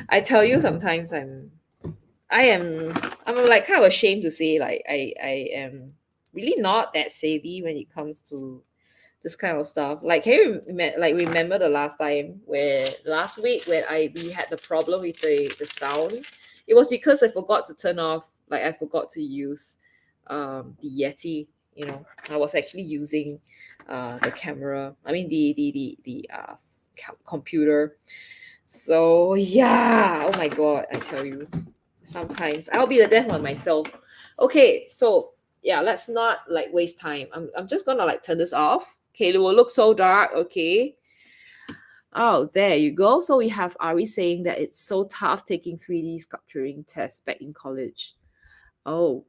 I tell you, sometimes I am I'm like kind of ashamed to say like I am really not that savvy when it comes to this kind of stuff. Like, can you remember the last time where last week when we had the problem with the sound? It was because I forgot to turn off, like I forgot to use the Yeti. I was actually using the camera. I mean the computer. So yeah, oh my god, I tell you, sometimes I'll be the death on myself. Okay, so yeah, let's not like waste time. I'm just gonna like turn this off. Okay, it will look so dark. Okay. Oh, there you go. So we have Ari saying that it's so tough taking 3D sculpturing tests back in college. Oh,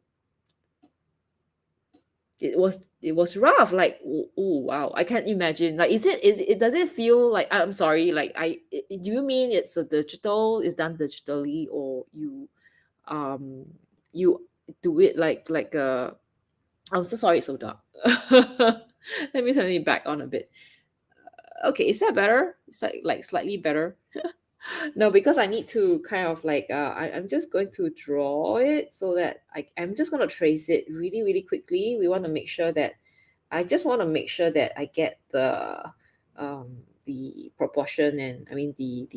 it was rough. Like, oh wow, I can't imagine. Like, is it does it feel like, I'm sorry, like do you mean it's a digital, is done digitally, or um you do it like a, I'm so sorry, it's so dark. Let me turn it back on a bit. Okay, is that better? It's like slightly better. No, because I need to kind of like I'm just going to draw it so that I'm just going to trace it really really quickly. We want to make sure that I just want to make sure that I get the proportion, and I mean the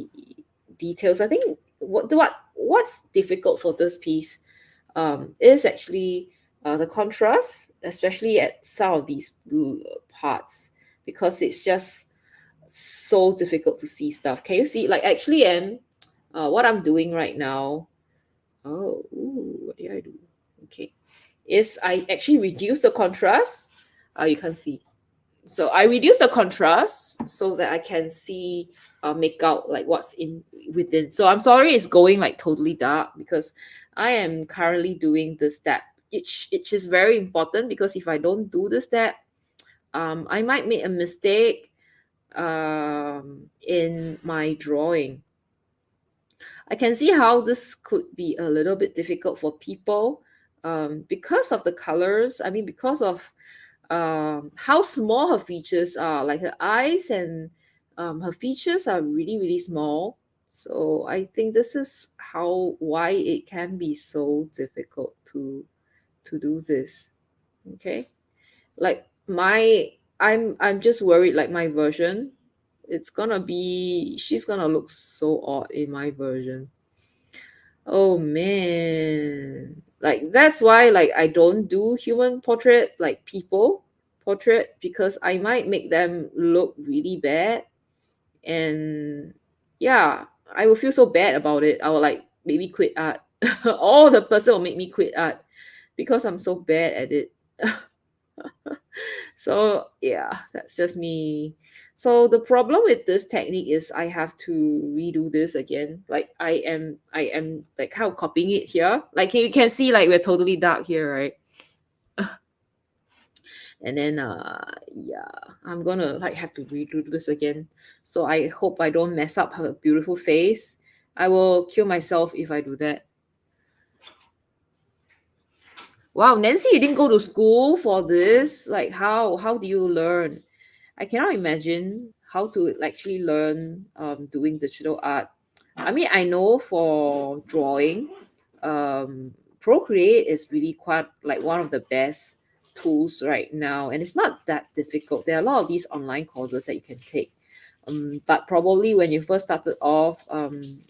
details. I think what's difficult for this piece is actually the contrast, especially at some of these blue parts, because it's just so difficult to see stuff. Can you see? Like, actually, what I'm doing right now. Oh, ooh, what did I do? Okay, is I actually reduce the contrast. You can see. So I reduce the contrast so that I can see, make out like what's in within. So I'm sorry, it's going like totally dark because I am currently doing this step. It is very important because if I don't do this step, I might make a mistake in my drawing. I can see how this could be a little bit difficult for people because of the colors. I mean, because of how small her features are. Like her eyes and her features are really, really small. So I think this is why it can be so difficult to do this. Okay, like I'm just worried like my version. It's gonna be, she's gonna look so odd in my version. Oh man. Like that's why like I don't do human portrait, like people portrait, because I might make them look really bad. And yeah, I will feel so bad about it. I will like maybe quit art. Or the person will make me quit art because I'm so bad at it. So yeah, that's just me. So the problem with this technique is I have to redo this again. Like I am like kind of copying it here. Like you can see like we're totally dark here, right? And then yeah, I'm gonna like have to redo this again. So I hope I don't mess up her beautiful face. I will kill myself if I do that. Wow, Nancy, you didn't go to school for this? Like how do you learn? I cannot imagine how to actually learn doing digital art. I mean, I know for drawing, Procreate is really quite like one of the best tools right now, and it's not that difficult. There are a lot of these online courses that you can take. But probably when you first started off,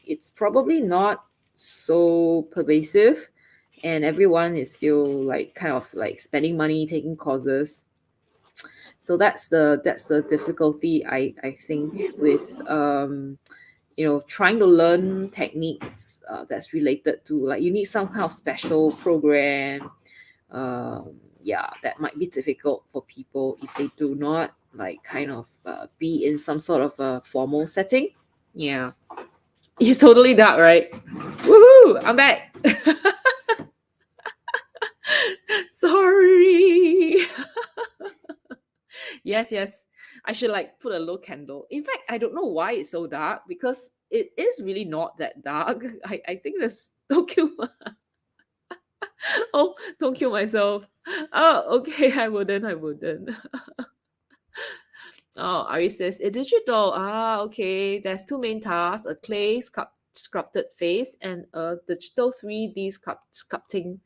it's probably not so pervasive, and everyone is still like kind of like spending money taking courses. So that's the difficulty I think with trying to learn techniques that's related to, like, you need some kind of special program. Yeah, that might be difficult for people if they do not like kind of be in some sort of a formal setting. Yeah. You're totally dark, right? Woohoo, I'm back. Sorry. Yes, yes. I should like put a low candle. In fact, I don't know why it's so dark, because it is really not that dark. I think this don't kill oh, don't kill myself. Oh, okay, I wouldn't. Oh, Ari says a digital. Ah, okay. There's two main tasks: a clay sculpted face and a digital 3D sculpting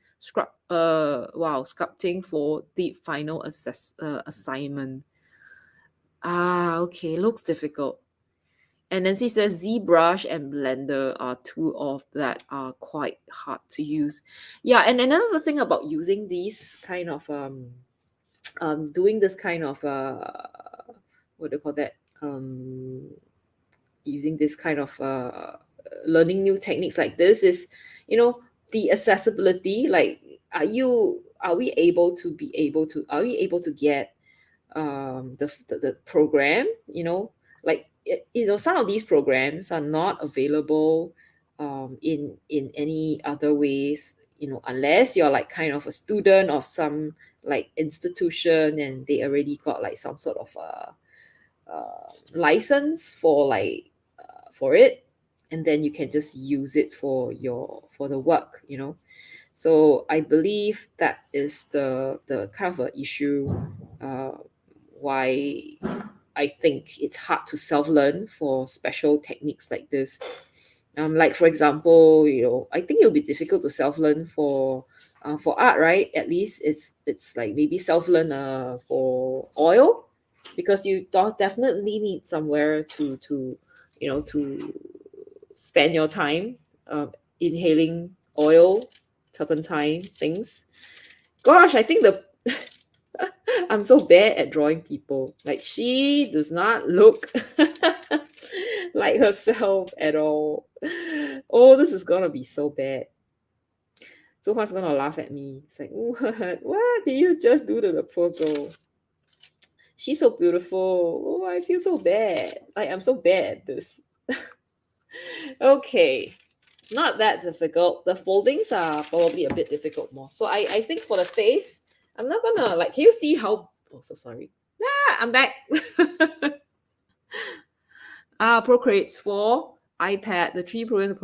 for the final assignment. Ah, okay. Looks difficult. And Nancy says ZBrush and Blender are two of that are quite hard to use. Yeah, and another thing about using these kind of doing this kind of what do you call that? Using this kind of learning new techniques like this is, you know, the accessibility. Like, are we able to get the program, like some of these programs are not available in any other ways, unless you're like kind of a student of some like institution and they already got like some sort of license for like for it, and then you can just use it for the work. So I believe that is the kind of a issue, uh, why I think it's hard to self-learn for special techniques like this. Like for example, I think it'll be difficult to self-learn for art, right? At least it's like maybe self-learn for oil, because you definitely need somewhere to spend your time inhaling oil, turpentine things. Gosh, I think the I'm so bad at drawing people. Like, she does not look like herself at all. Oh, this is gonna be so bad. So who's gonna laugh at me? It's like, what did you just do to the poor girl? She's so beautiful. Oh, I feel so bad. I'm so bad at this. Okay, not that difficult. The foldings are probably a bit difficult more. So I think for the face, I'm not gonna like. Can you see how? Oh, so sorry. Ah, I'm back. Procreates for iPad. The three programs.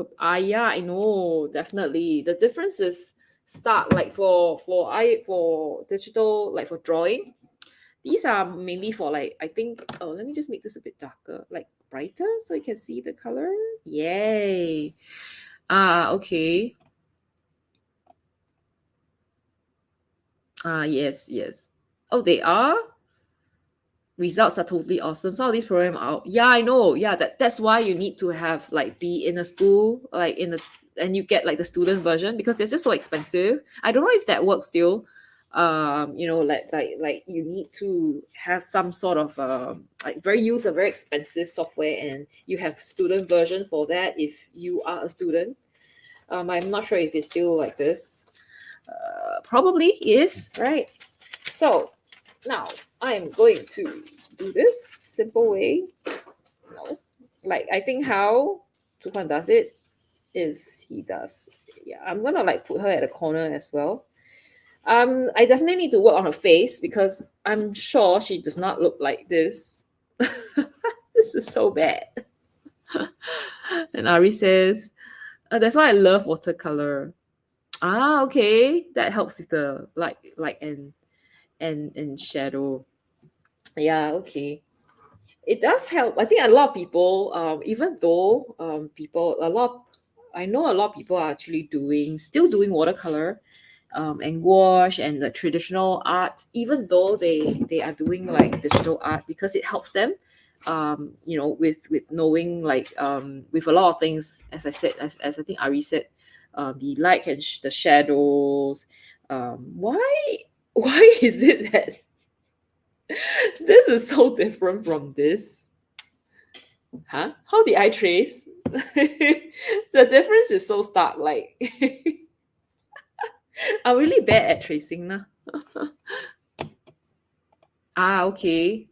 Yeah, I know, definitely. The difference is start like for digital, like for drawing. These are mainly for like, I think. Oh, let me just make this a bit darker, like brighter, so you can see the color. Yay. Okay. Yes, yes. Oh, they are? results are totally awesome. Some of these programs are, yeah, I know. Yeah, that's why you need to have like be in a school, like in the and you get like the student version because they're just so expensive. I don't know if that works still. Like you need to have some sort of like use a very expensive software, and you have student version for that if you are a student. I'm not sure if it's still like this. Probably is, right? So now I'm going to do this simple way. No, like I think how Tufan does it is he does. Yeah, I'm gonna like put her at the corner as well. I definitely need to work on her face because I'm sure she does not look like this. This is so bad. And Ari says, that's why I love watercolor. Ah, okay. That helps with the light and shadow. Yeah, okay. It does help. I think a lot of people, even though I know a lot of people are actually still doing watercolor, and gouache and the traditional art, even though they are doing like digital art because it helps them, with knowing like with a lot of things, as I said, as I think Ari said, the light and the shadows. Why why is it that this is so different from this? Huh? How did I trace? The difference is so stark. Like, I'm really bad at tracing now. Ah, okay.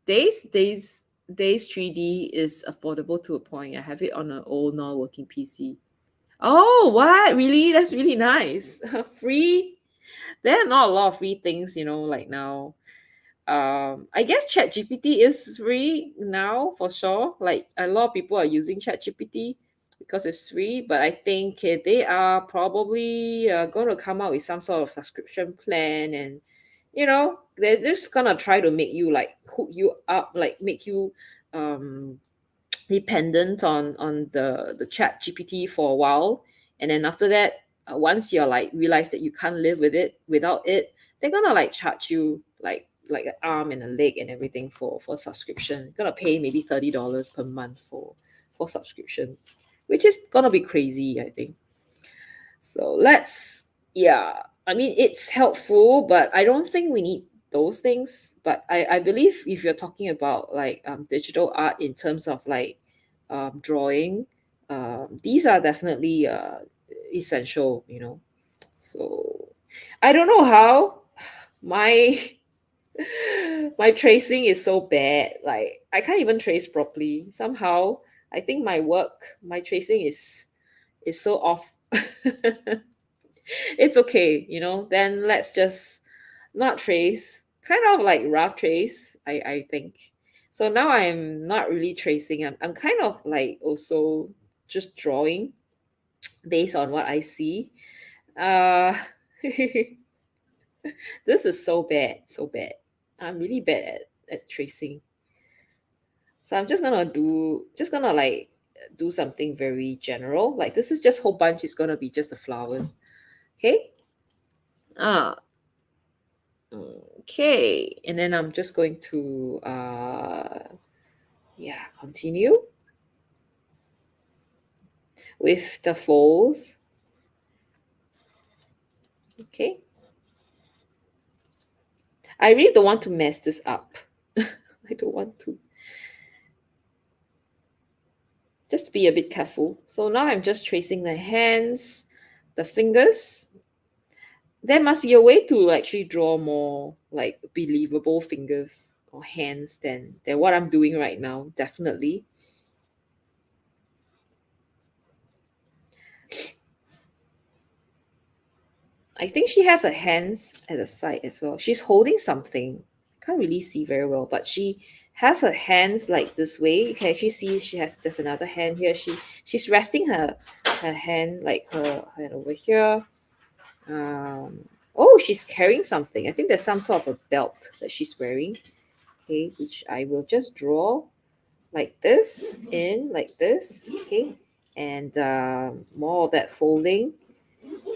Days 3D is affordable to a point. I have it on an old non-working PC. Oh, what? Really? That's really nice. Free? There are not a lot of free things, like now. I guess ChatGPT is free now for sure. Like a lot of people are using ChatGPT because it's free, but I think they are probably going to come out with some sort of subscription plan, and they're just gonna try to make you like hook you up, like make you um dependent on the chat gpt for a while, and then after that, once you're like realize that you can't live without it, they're gonna like charge you like an arm and a leg and everything for subscription. Gonna pay maybe $30 per month for subscription, which is gonna be crazy, I think. So yeah, I mean, it's helpful, but I don't think we need those things. But I believe if you're talking about like digital art in terms of like drawing, these are definitely essential, So I don't know how my my tracing is so bad. Like I can't even trace properly. Somehow I think my tracing is so off. It's okay, then let's just not trace, kind of like rough trace, I think. So now I'm not really tracing. I'm kind of like also just drawing based on what I see. uh this is so bad, so bad. I'm really bad at tracing. So I'm just gonna like do something very general, like this is just whole bunch is gonna be just the flowers. Okay. Ah, okay, and then I'm just going to yeah, continue with the folds. Okay. I really don't want to mess this up. I don't want to. Just be a bit careful. So now I'm just tracing the hands, the fingers. There must be a way to actually draw more like believable fingers or hands than what I'm doing right now, definitely. I think she has her hands at the side as well. She's holding something. Can't really see very well, but she has her hands like this way. You can actually see there's another hand here. She's resting her hand like her hand over here. Oh, she's carrying something. I think there's some sort of a belt that she's wearing. Okay, which I will just draw like this, in like this. Okay, and more of that folding.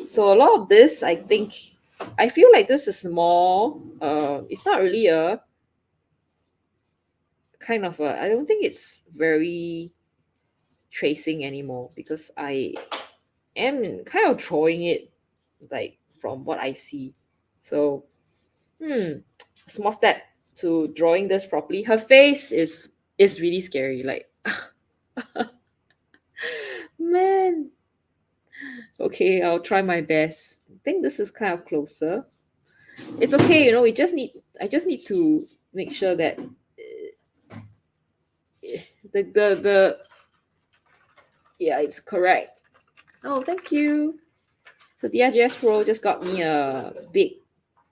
So a lot of this, I feel like this is more. It's not really a kind of I don't think it's very tracing anymore because I am kind of drawing it like from what I see. So, a small step to drawing this properly. Her face is really scary. Like, man. Okay, I'll try my best. I think this is kind of closer. It's okay, we just need. I just need to make sure that the yeah, it's correct. Oh, thank you. So DRGS Pro just got me a big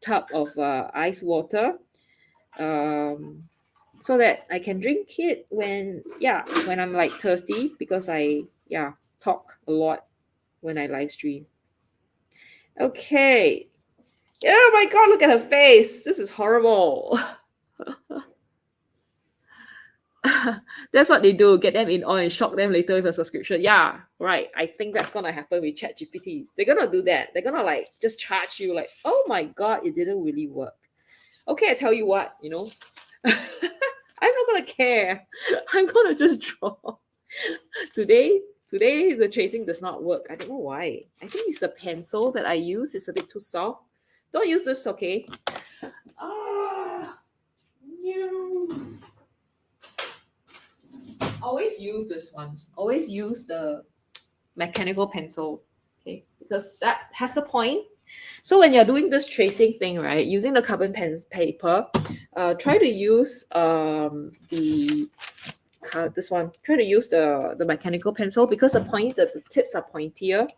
tub of ice water, um, so that I can drink it when I'm like thirsty because I talk a lot when I live stream. Okay. Oh my god, look at her face. This is horrible. That's what they do. Get them in awe and shock them later with a subscription. Yeah, right. I think that's gonna happen with ChatGPT. They're gonna do that. They're gonna like just charge you like, oh my god, it didn't really work. Okay, I tell you what, I'm not gonna care. I'm gonna just draw. Today, today the tracing does not work. I don't know why. I think it's the pencil that I use. It's a bit too soft. Don't use this, okay? Ah, no. Always use this one. Always use the mechanical pencil, okay? Because that has the point. So when you're doing this tracing thing, right, using the carbon pens paper, try to use the this one. Try to use the mechanical pencil because the tips are pointier,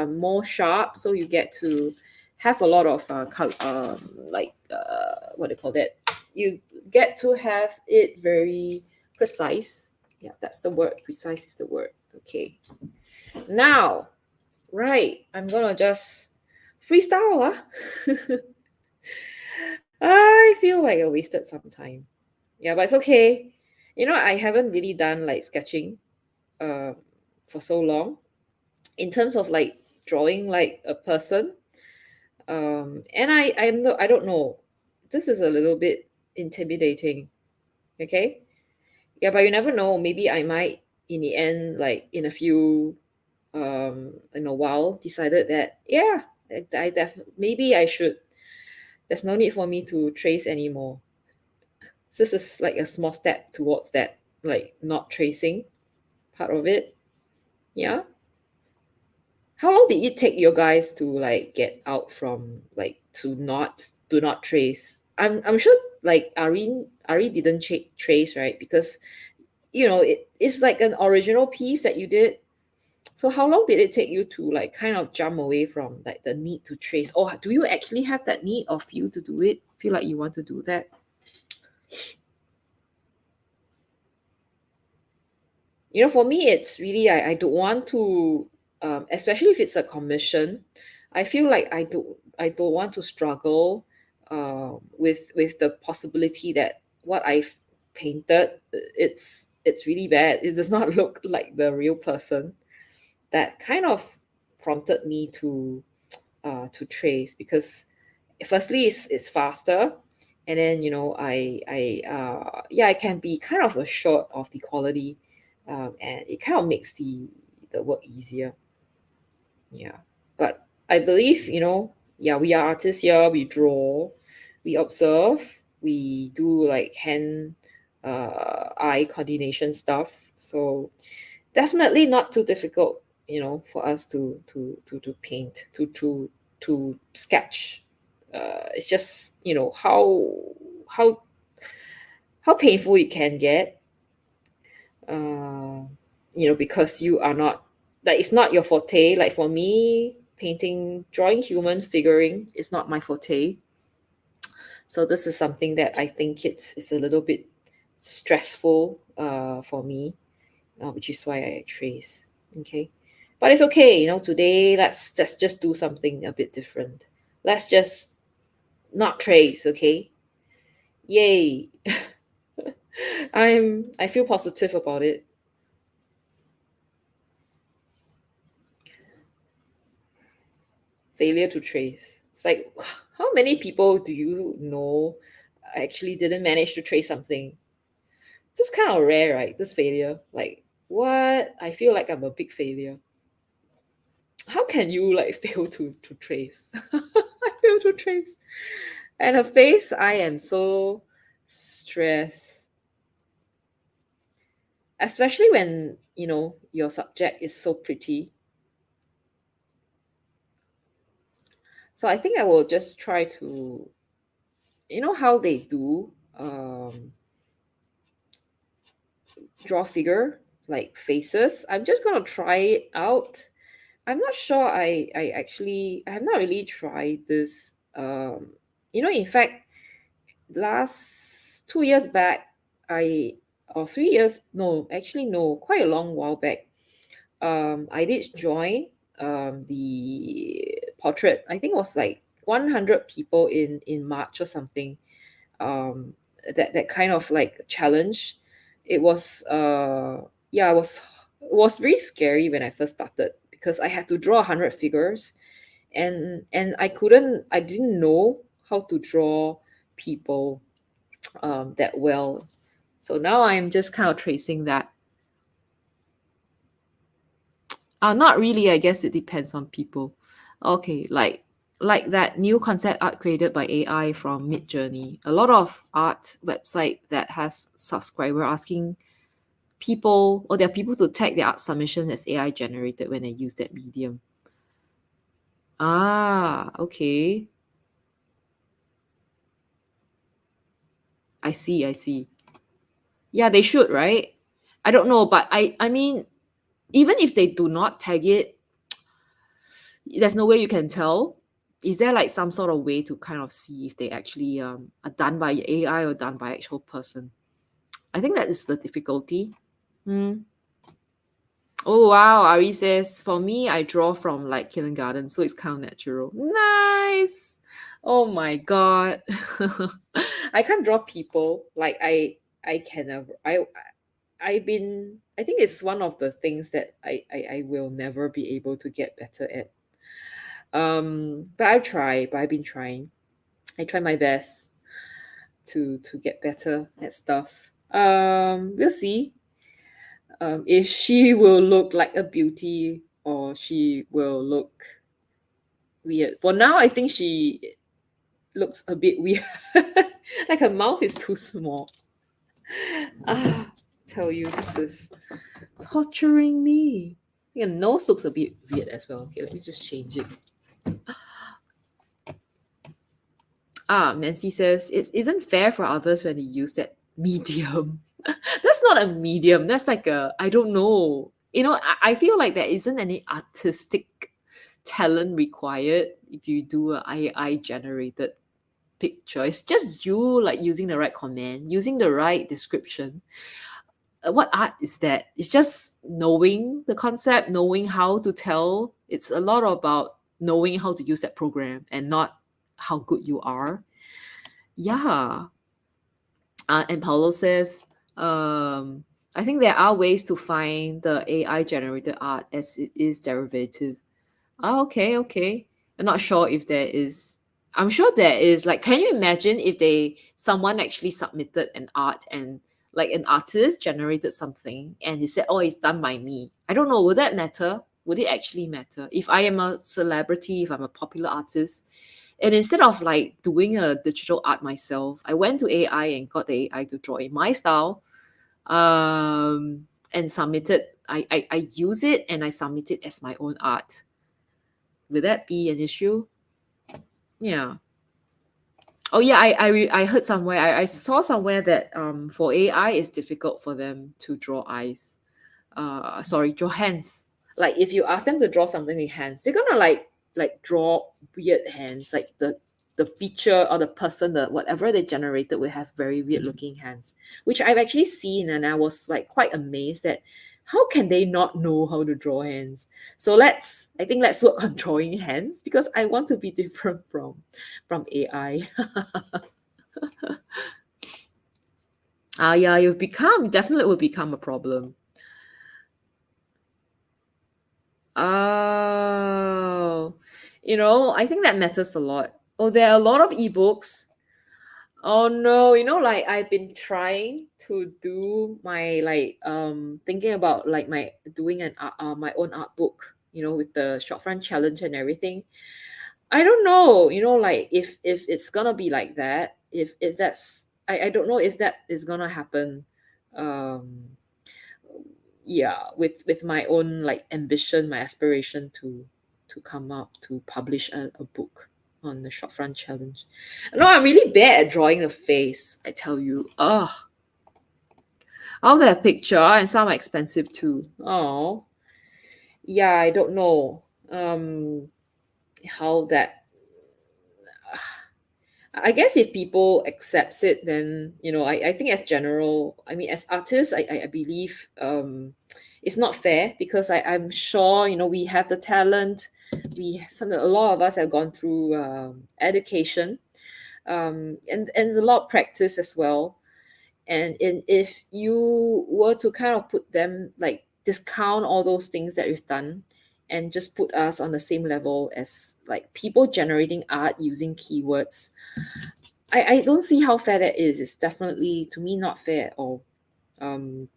more sharp, so you get to have a lot of what do you call that? You get to have it very precise. Yeah, that's the word. Precise is the word. Okay. Now, right, I'm gonna just freestyle. I feel like I wasted some time. Yeah, but it's okay. I haven't really done like sketching uh, for so long. In terms of like drawing like a person, and I don't know. This is a little bit intimidating. Okay. Yeah, but you never know. Maybe I might in the end, like in a while, decided that maybe I should. There's no need for me to trace anymore. So this is like a small step towards that, like not tracing part of it. Yeah. How long did it take you guys to like get out from like to not do not trace? I'm sure like Ari didn't trace, right? Because it's like an original piece that you did. So how long did it take you to like kind of jump away from like the need to trace? Or do you actually have that need of you to do it? Feel like you want to do that? For me, it's really I don't want to, especially if it's a commission. I feel like I don't want to struggle with the possibility that what I've painted it's really bad. It does not look like the real person. That kind of prompted me to trace because firstly it's faster, and then I can be kind of assured of the quality, and it kind of makes the work easier. Yeah, but I believe yeah, we are artists here. We draw, we observe, we do like hand eye coordination stuff, so definitely not too difficult for us to paint, to sketch. It's just how how painful it can get, uh, because you are not, like, it's not your forte. Like for me, painting, drawing human figuring is not my forte. So this is something that I think it's a little bit stressful for me, which is why I trace. Okay, but it's okay. Today let's just do something a bit different. Let's just not trace. Okay, yay! I feel positive about it. Failure to trace. It's like, how many people do you know actually didn't manage to trace something? This is kind of rare, right? This failure. Like, what? I feel like I'm a big failure. How can you like fail to trace? I fail to trace. And her face, I am so stressed. Especially when, your subject is so pretty. So I think I will just try to, how they do draw figure, like faces. I'm just gonna try it out. I'm not sure I have not really tried this. In fact, last 2 years back, I or 3 years, no, actually no, quite a long while back. I did join the portrait. I think it was like 100 people in March or something. Um, that kind of like challenge. It was yeah, it was very scary when I first started because I had to draw 100 figures, and I didn't know how to draw people that well. So now I'm just kind of tracing that. Not really. I guess it depends on people. Okay, like that new concept art created by AI from Midjourney. A lot of art website that has subscriber asking people or there are people to tag their art submission as AI generated when they use that medium. Ah, okay. I see, I see. Yeah, they should, right? I don't know, but I mean, even if they do not tag it, there's no way you can tell. Is there like some sort of way to kind of see if they actually are done by AI or done by actual person? I think that is the difficulty. Hmm. Oh wow, Ari says for me, I draw from like kindergarten, so it's kind of natural. Nice. Oh my god, I can't draw people like I can never I've been I think it's one of the things that I will never be able to get better at. But I've been trying. I try my best to get better at stuff. We'll see if she will look like a beauty or she will look weird. For now, I think she looks a bit weird. Like her mouth is too small. Ah, tell you, this is torturing me. Your nose looks a bit weird as well. Okay, let me just change it. Nancy says it isn't fair for others when they use that medium. That's not a medium. That's like a I don't know. I feel like there isn't any artistic talent required if you do a AI generated picture. It's just you like using the right command, using the right description. What art is that? It's just knowing the concept, knowing how to tell. It's a lot about knowing how to use that program and not how good you are. Yeah. And Paulo says, I think there are ways to find the AI generated art as it is derivative. Oh, okay, okay. I'm not sure if there is. I'm sure there is. Like, can you imagine if someone actually submitted an art and like an artist generated something and he said, "Oh, it's done by me." I don't know. Would that matter? Would it actually matter if I am a celebrity, if I'm a popular artist, and instead of like doing a digital art myself, I went to AI and got the AI to draw in my style, and submitted. I use it and I submit it as my own art. Will that be an issue? Yeah. Oh yeah, I heard somewhere, I saw somewhere that for AI it's difficult for them to draw eyes. Sorry, draw hands. Like if you ask them to draw something with hands, they're gonna like draw weird hands. Like the feature or the person, the whatever they generated will have very weird looking hands, which I've actually seen, and I was like quite amazed that how can they not know how to draw hands? So I think let's work on drawing hands because I want to be different from AI. Yeah, you've become definitely will become a problem. Oh, I think that matters a lot. Oh, there are a lot of ebooks. Oh no, like I've been trying to do my like thinking about like my doing my own art book, with the short front challenge and everything. I don't know, like if it's gonna be like that, if that's I don't know if that is gonna happen. Um yeah, with my own like ambition, my aspiration to come up to publish a book on the short front challenge. No, I'm really bad at drawing a face, I tell you. Oh, I'll have a picture and some are expensive too. Oh, yeah, I don't know how that. I guess if people accepts it, then I think as general, I mean as artists, I believe it's not fair because I'm sure we have the talent, a lot of us have gone through education, and a lot of practice as well, and if you were to kind of put them like discount all those things that we've done and just put us on the same level as like people generating art using keywords, I don't see how fair that is. It's definitely to me not fair at all. Um,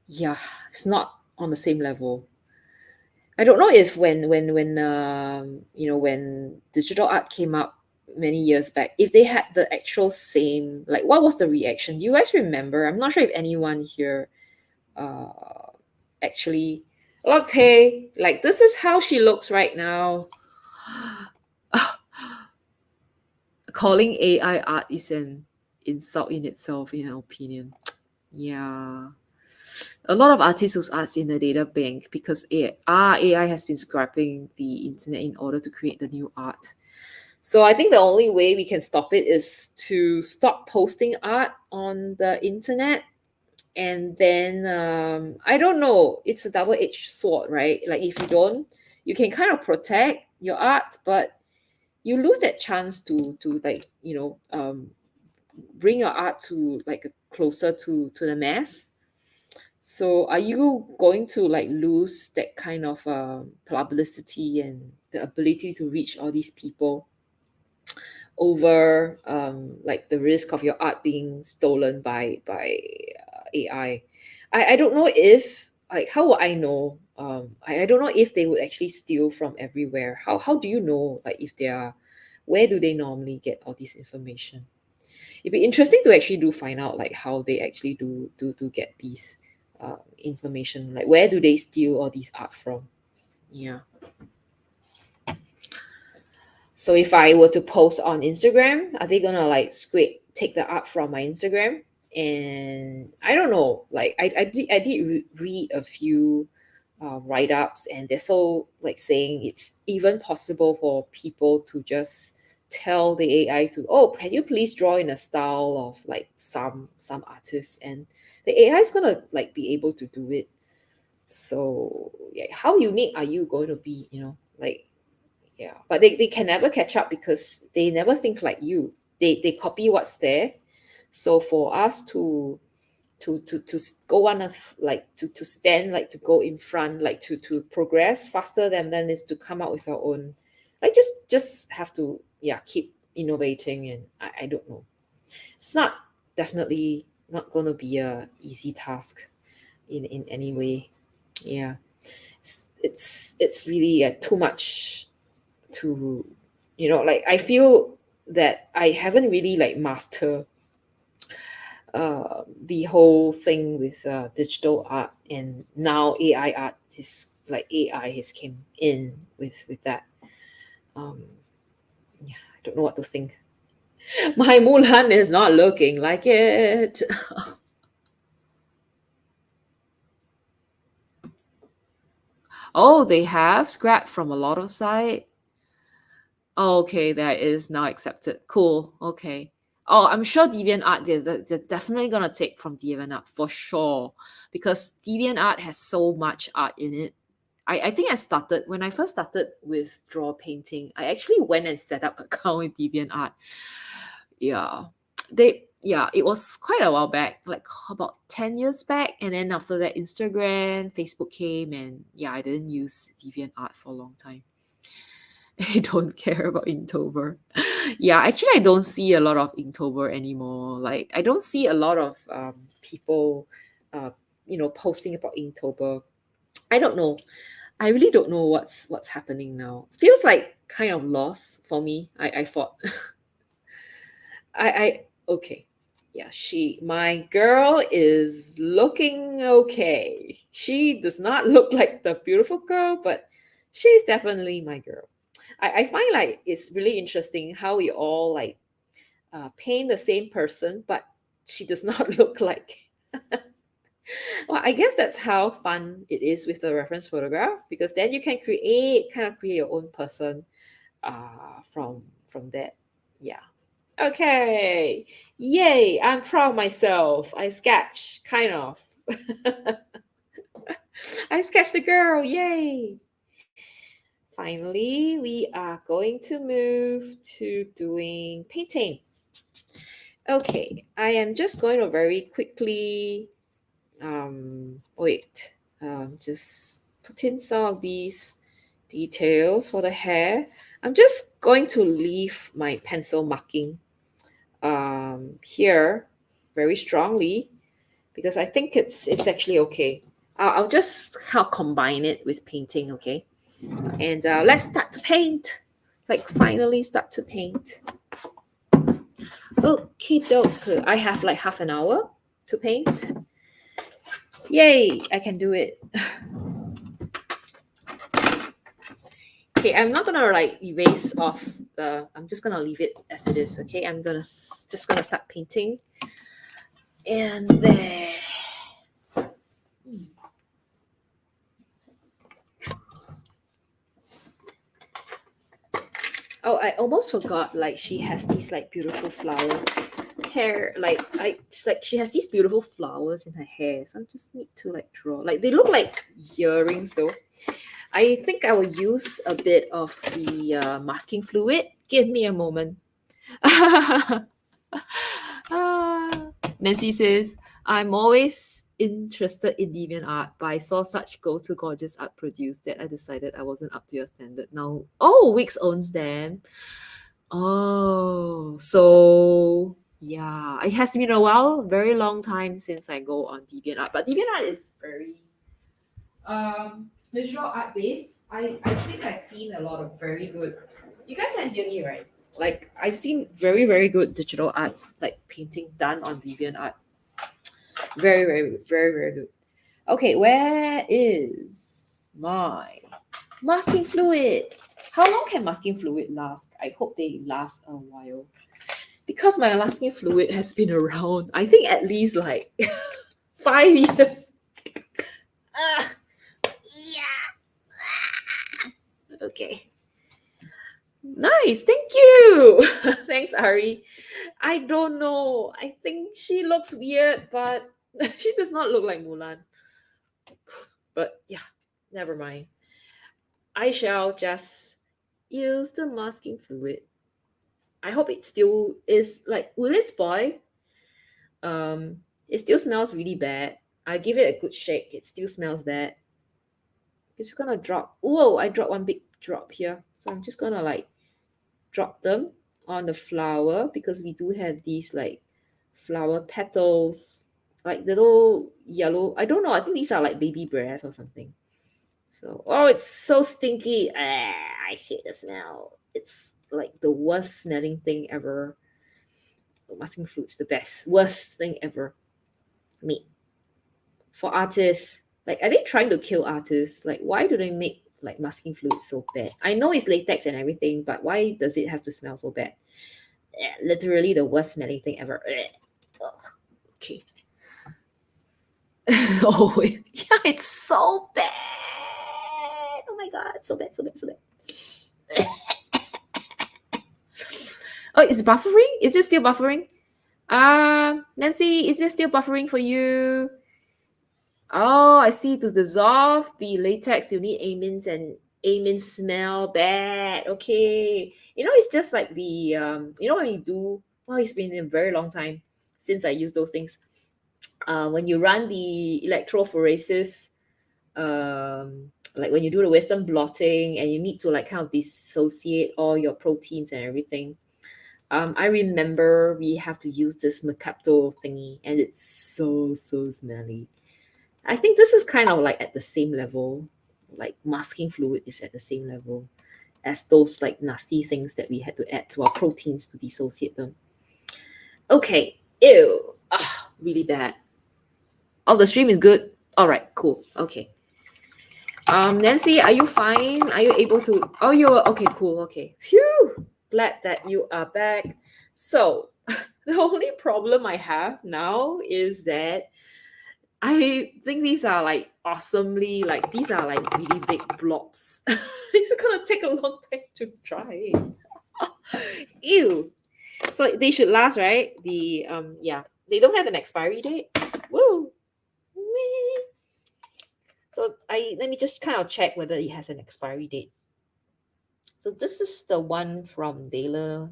yeah, it's not on the same level. I don't know if when digital art came up many years back, if they had the actual same, like what was the reaction? Do you guys remember? I'm not sure if anyone here uh actually, okay, like this is how she looks right now. Calling AI art is an insult in itself, in our opinion. Yeah. A lot of artists whose art's in the data bank because AI has been scraping the internet in order to create the new art. So I think the only way we can stop it is to stop posting art on the internet. And then I don't know, it's a double-edged sword, right? Like if you don't, you can kind of protect your art, but you lose that chance to like bring your art to like closer to the mass. So are you going to like lose that kind of publicity and the ability to reach all these people over like the risk of your art being stolen by AI? I don't know if like how would I know? I don't know if they would actually steal from everywhere. How do you know like if they are, where do they normally get all this information? It'd be interesting to actually do find out like how they actually do get these information. Like where do they steal all these art from? Yeah. So if I were to post on Instagram, are they gonna like take the art from my Instagram? And I don't know. Like I did read a few write-ups, and they're so like saying it's even possible for people to just tell the AI to, oh, can you please draw in a style of like some artists, and the AI is gonna like be able to do it. So yeah, how unique are you going to be? Like, yeah, but they can never catch up because they never think like you. They copy what's there. So for us to go on like to stand, like to go in front, like to progress faster than is to come up with our own, like just have to, yeah, keep innovating. And I don't know, it's not definitely not gonna be a easy task in any way. Yeah, it's really too much to, like I feel that I haven't really like master the whole thing with digital art, and now AI art is like AI has came in with that. um yeah, I don't know what to think. My Mulan is not looking like it. Oh, they have scrapped from a lot of site. Oh, okay, that is now accepted. Cool. Okay. Oh, I'm sure DeviantArt, they're definitely gonna take from DeviantArt for sure, because DeviantArt has so much art in it. I think I started when I first started with draw painting. I actually went and set up account with DeviantArt. Yeah, it was quite a while back, like about 10 years back, and then after that, Instagram, Facebook came, and yeah, I didn't use DeviantArt for a long time. I don't care about Inktober. Yeah, actually, I don't see a lot of Inktober anymore. Like, I don't see a lot of people, uh, posting about Inktober. I don't know. I really don't know what's happening now. Feels like kind of lost for me. I thought I okay. Yeah, my girl is looking okay. She does not look like the beautiful girl, but she's definitely my girl. I find like it's really interesting how we all like paint the same person, but she does not look like. Well, I guess that's how fun it is with the reference photograph, because then you can create your own person from that. Yeah. Okay. Yay, I'm proud of myself. I sketch, kind of. I sketched the girl. Yay. Finally, we are going to move to doing painting. Okay, I am just going to very quickly just put in some of these details for the hair. I'm just going to leave my pencil marking here very strongly because I think it's actually okay. I'll just help combine it with painting, okay? And let's start to paint. Like finally start to paint. Okay, doke. I have like half an hour to paint. Yay! I can do it. Okay, I'm not gonna like erase off the. I'm just gonna leave it as it is. Okay, I'm gonna just gonna start painting, and then. Oh, I almost forgot. Like she has these like beautiful flower hair. It's like she has these beautiful flowers in her hair. So I just need to like draw. Like they look like earrings though. I think I will use a bit of the masking fluid. Give me a moment. Ah, Nancy says, I'm always interested in deviant art, but I saw such go-to gorgeous art produced that I decided I wasn't up to your standard. Now, oh, Wix owns them. Oh, so yeah, it has been a while, very long time since I go on deviant art. But deviant art is very digital art base. I think I've seen a lot of very good. You guys can hear me, right? Like I've seen very very good digital art, like painting done on DeviantArt. Very very very very good. Okay, where is my masking fluid? How long can masking fluid last? I hope they last a while because my masking fluid has been around. I think at least like 5 years. Ah, yeah. Okay. Nice, thank you. Thanks, Ari. I don't know. I think she looks weird, but she does not look like Mulan. But yeah, never mind. I shall just use the masking fluid. I hope it still is like, will it spoil? It still smells really bad. I give it a good shake. It still smells bad. It's gonna drop. Whoa, I dropped one big drop here. So I'm just gonna like drop them on the flower because we do have these like flower petals, like little yellow. I don't know. I think these are like baby breath or something. So, oh, it's so stinky. I hate the smell. It's like the worst smelling thing ever. Masking fruit's the best, worst thing ever made for artists. Like, are they trying to kill artists? Like, why do they make like masking fluid so bad? I know it's latex and everything, but why does it have to smell so bad? Literally the worst smelling thing ever. Ugh. Okay. Oh, yeah, it's so bad. Oh my god, so bad, so bad, so bad. Oh, it's buffering? Is it still buffering? Nancy, is it still buffering for you? Oh, I see. To dissolve the latex, you need amines, and amines smell bad. Okay. It's just like the when you do. Well, it's been a very long time since I used those things. When you run the electrophoresis like when you do the Western blotting and you need to like kind of dissociate all your proteins and everything. I remember we have to use this Mercapto thingy, and it's so smelly. I think this is kind of like at the same level, like masking fluid is at the same level as those like nasty things that we had to add to our proteins to dissociate them. Okay, ew, really bad. Oh, the stream is good. All right, cool. Okay. Nancy, are you fine? Are you able to? Oh, you're okay. Cool. Okay. Phew. Glad that you are back. So, the only problem I have now is that I think these are like awesomely like these are like really big blobs. It's gonna take a long time to dry. Ew. So they should last, right? The yeah, they don't have an expiry date. Woo. Whee! So I let me just kind of check whether it has an expiry date. So this is the one from Roni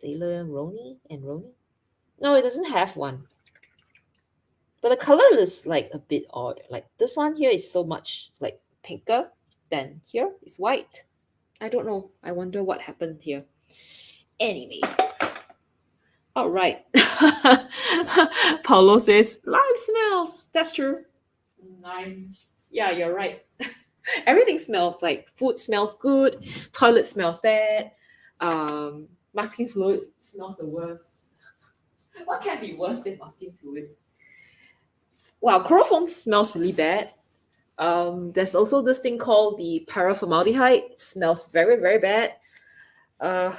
and Roni. No, it doesn't have one. But the color is like a bit odd. Like this one here is so much like pinker than here is white. I don't know. I wonder what happened here. Anyway. All right. Paulo says, lime smells. That's true. Lime. Yeah, you're right. Everything smells like food smells good, toilet smells bad, masking fluid smells the worst. What can be worse than masking fluid? Wow, chloroform smells really bad. There's also this thing called the paraformaldehyde. It smells very bad. Uh,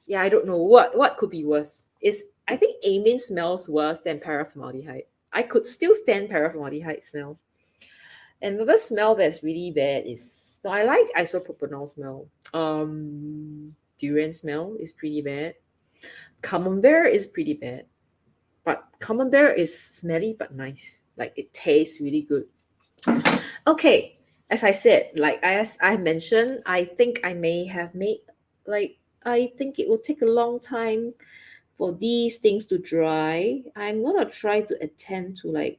yeah, I don't know what could be worse. Is I think amine smells worse than paraformaldehyde. I could still stand paraformaldehyde smell. Another smell that's really bad is no, I like isopropanol smell. Durian smell is pretty bad. Camembert is pretty bad, but camembert is smelly but nice. Like it tastes really good. Okay, as I said, like as I mentioned, I think I may have made like I think it will take a long time for these things to dry. I'm gonna try to attempt to like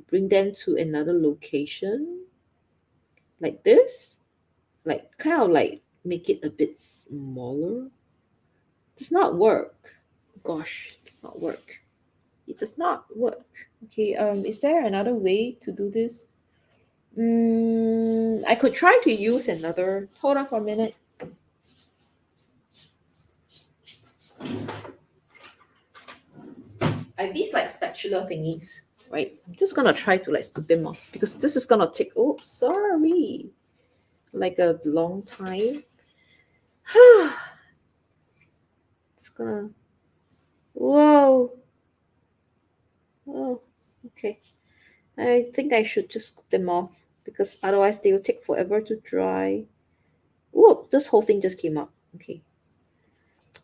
bring them to another location like this, like kind of like make it a bit smaller. Does not work. Gosh, it does not work. It does not work. Okay, is there another way to do this? I could try to use another. Hold on for a minute. I have these like spatula thingies, right? I'm just gonna try to like scoop them off because this is gonna take. Oh, sorry, like a long time. It's gonna. Whoa. Oh, okay. I think I should just scoop them off because otherwise they will take forever to dry. Whoop, this whole thing just came up. Okay.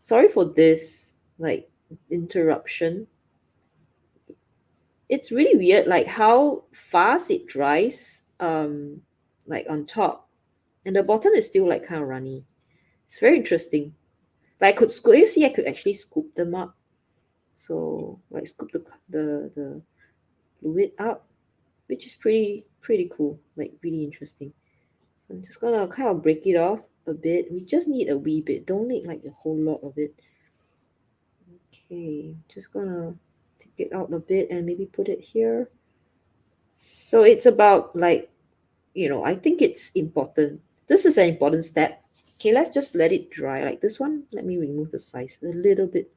Sorry for this, like, interruption. It's really weird, like, how fast it dries, like, on top. And the bottom is still, like, kind of runny. It's very interesting. Like, I could scoop, you see, I could actually scoop them up. So, like, scoop the fluid up, which is pretty cool, like, really interesting. So I'm just gonna kind of break it off a bit. We just need a wee bit. Don't need like a whole lot of it. Okay, just gonna take it out a bit and maybe put it here. So it's about like, I think it's important. This is an important step. Okay, let's just let it dry. Like this one, let me remove the size a little bit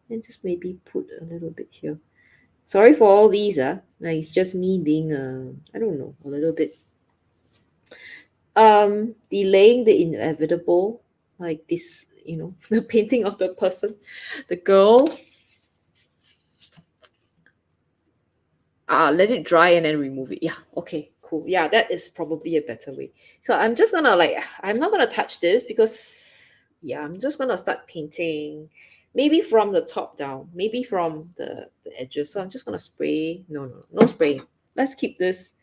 and just maybe put a little bit here. Sorry for all these, like it's just me being I don't know, a little bit delaying the inevitable, like this, the painting of the person, the girl. Let it dry and then remove it. Yeah, okay, cool. Yeah, that is probably a better way. So I'm just gonna I'm not gonna touch this because yeah, I'm just gonna start painting, maybe from the top down, maybe from the edges. So I'm just gonna spray. No spray. Let's keep this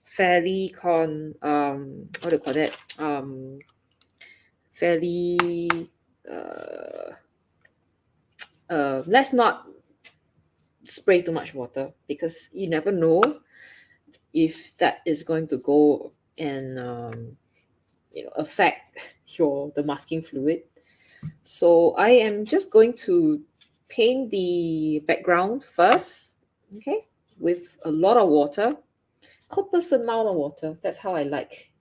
fairly what do you call that, fairly let's not spray too much water because you never know if that is going to go and affect the masking fluid. So I am just going to paint the background first, okay, with a lot of water, copious amount of water. That's how I like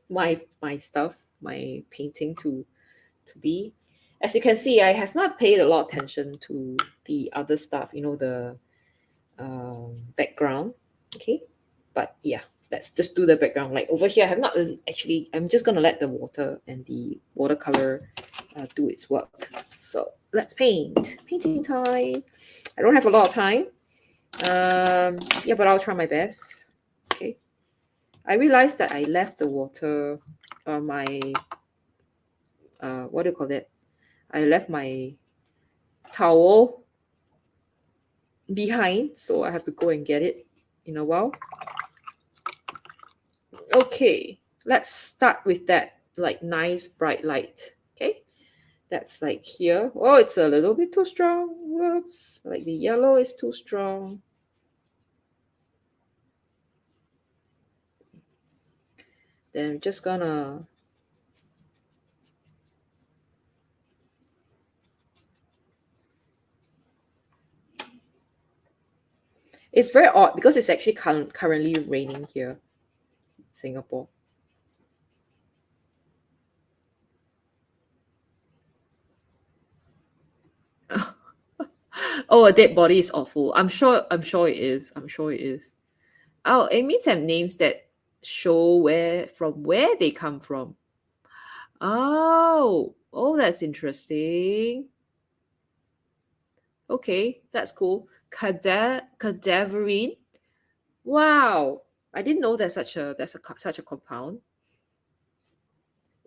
my stuff, my painting to be. As you can see, I have not paid a lot of attention to the other stuff, the background. Okay, but yeah, let's just do the background. Like over here, I have not actually. I'm just gonna let the water and the watercolor do its work. So let's paint. Painting time. I don't have a lot of time. Yeah, but I'll try my best. Okay. I realized that I left the water on my what do you call that? I left my towel behind, so I have to go and get it in a while. Okay, let's start with that like nice bright light. Okay, that's like here. Oh, it's a little bit too strong. Whoops, like the yellow is too strong. Then I'm just gonna it's very odd because it's actually currently raining here in Singapore. Oh, a dead body is awful. I'm sure it is. I'm sure it is. Oh, it means have names that show where they come from. Oh, that's interesting. Okay, that's cool. Cadaverine. Wow, I didn't know such a compound.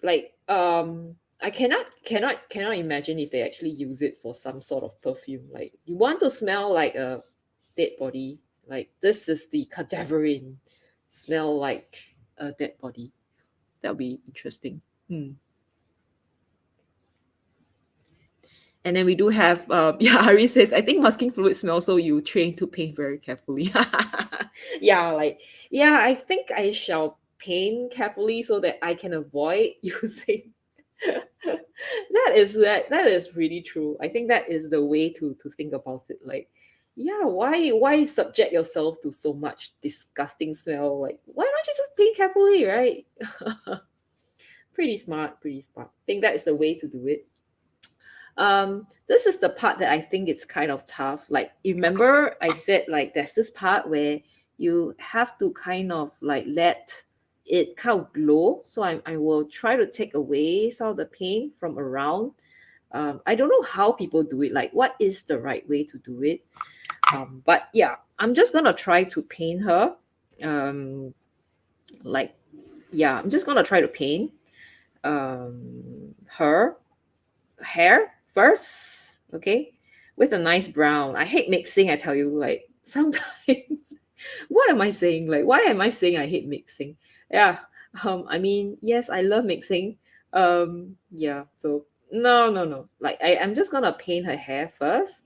Like I cannot imagine if they actually use it for some sort of perfume. Like you want to smell like a dead body, like this is the cadaverine. Smell like a dead body. That'll be interesting. Hmm. And then we do have, yeah, Ari says, I think masking fluid smells, so you train to paint very carefully. Yeah, like, yeah, I think I shall paint carefully so that I can avoid using. That is really true. I think that is the way to think about it. Like, yeah, why subject yourself to so much disgusting smell? Like, why don't you just paint carefully, right? Pretty smart, pretty smart. I think that is the way to do it. This is the part that I think it's kind of tough. Like, you remember I said like there's this part where you have to kind of like let it kind of glow. So I will try to take away some of the paint from around. I don't know how people do it. Like, what is the right way to do it? But yeah, I'm just gonna try to paint her. Like, yeah, I'm just gonna try to paint her hair first, okay, with a nice brown. I hate mixing, I tell you, like sometimes. What am I saying? Like, why am I saying I hate mixing? Yeah, I mean, yes, I love mixing. Yeah, so no, no, no. Like, I'm just gonna paint her hair first,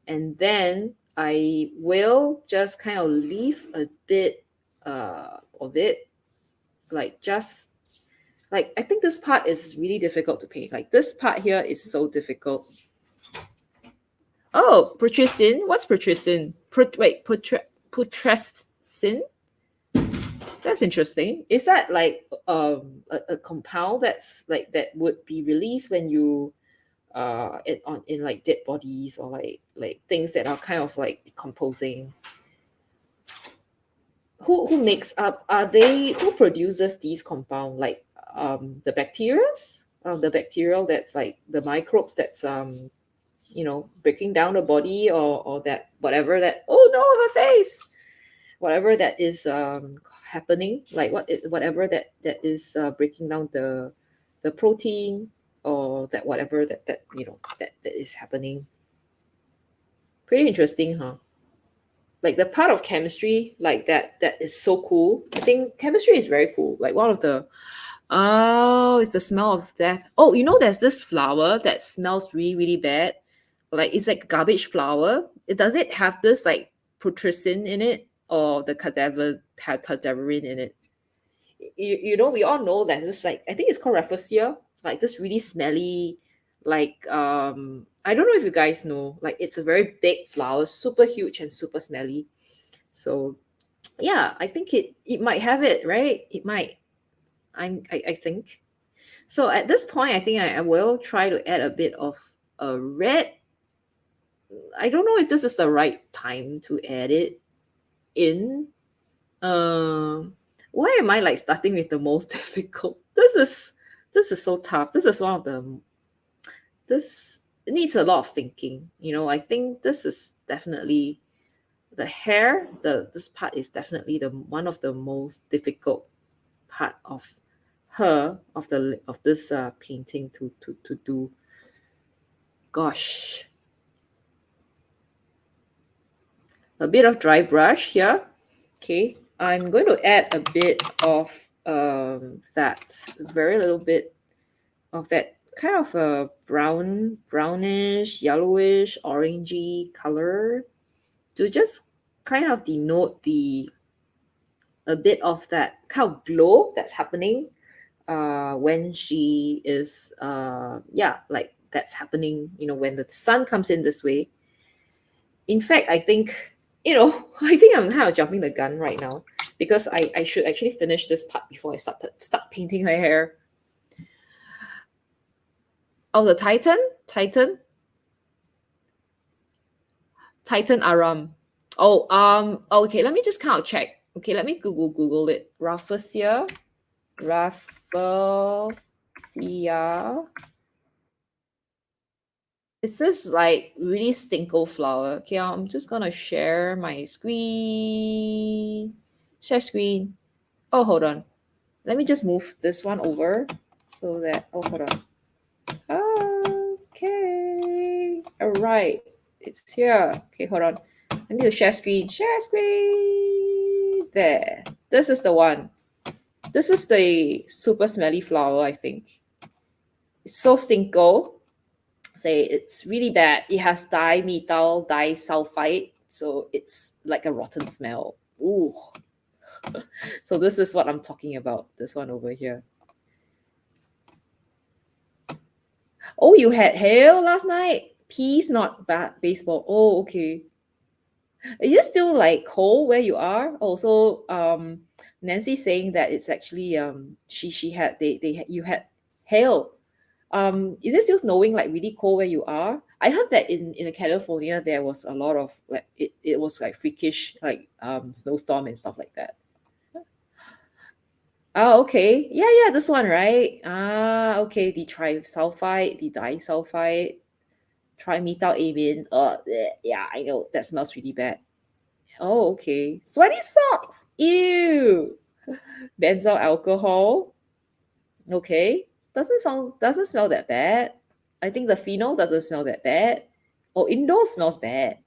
and then I will just kind of leave a bit of it, like just like I think this part is really difficult to paint. Like this part here is so difficult. Oh, putrescine. What's putrescine? Putrescine. That's interesting. Is that like a compound that's like that would be released when you in like dead bodies or like things that are kind of like decomposing? Who makes up? Are they who produces these compound? Like the bacterias, the bacterial that's like the microbes that's breaking down the body, or that whatever that, oh no, her face, whatever that is happening, like whatever that is breaking down the protein, or that whatever that is happening. Pretty interesting, huh? Like the part of chemistry like that is so cool. I think chemistry is very cool. Like one of the oh, it's the smell of death. Oh, there's this flower that smells really, really bad. Like it's like garbage flower. Does it have this like putrescine in it, or the cadaverine in it? we all know that this, like, I think it's called rafflesia, like this really smelly, like, I don't know if you guys know, like it's a very big flower, super huge and super smelly. So yeah, I think it might have it, right? It might. I think. So at this point, I think I will try to add a bit of a red. I don't know if this is the right time to add it in. Um, why am I like starting with the most difficult? This is so tough. This is one of the this needs a lot of thinking. I think this is definitely the hair. This part is definitely the one of the most difficult part of this painting to do. Gosh, a bit of dry brush here. Okay, I'm going to add a bit of that, very little bit of that kind of a brownish, yellowish, orangey color to just kind of denote the a bit of that kind of glow that's happening when she is yeah, like that's happening, when the sun comes in this way. In fact, I think, I think I'm kind of jumping the gun right now, because I should actually finish this part before I start painting her hair. Oh, the Titan Aram. Oh, okay, let me just kind of check. Okay, let me Google it. Rafflesia. It's this like really stinkle flower. Okay, I'm just gonna share my screen. Share screen. Oh, hold on. Let me just move this one over so that. Oh, hold on. Okay. All right. It's here. Okay, hold on. I need to share screen. Share screen. There. This is the one. This is the super smelly flower, I think. It's so stinkle. Say it's really bad. It has dimethyl disulfide, so it's like a rotten smell. Ooh. So this is what I'm talking about. This one over here. Oh, you had hail last night? Peas, not baseball. Oh, okay. Is it still like cold where you are? Also, Nancy saying that it's actually she had you had hail. Is it still snowing like really cold where you are? I heard that in California there was a lot of like it was like freakish, like snowstorm and stuff like that. Oh, okay. Yeah, yeah, this one, right? Ah, okay. The trisulfide, the disulfide, trimethylamine. Bleh, yeah, I know that smells really bad. Oh, okay. Sweaty socks. Ew. Benzyl alcohol. Okay. Doesn't smell that bad. I think the phenol doesn't smell that bad. Oh, indoor smells bad.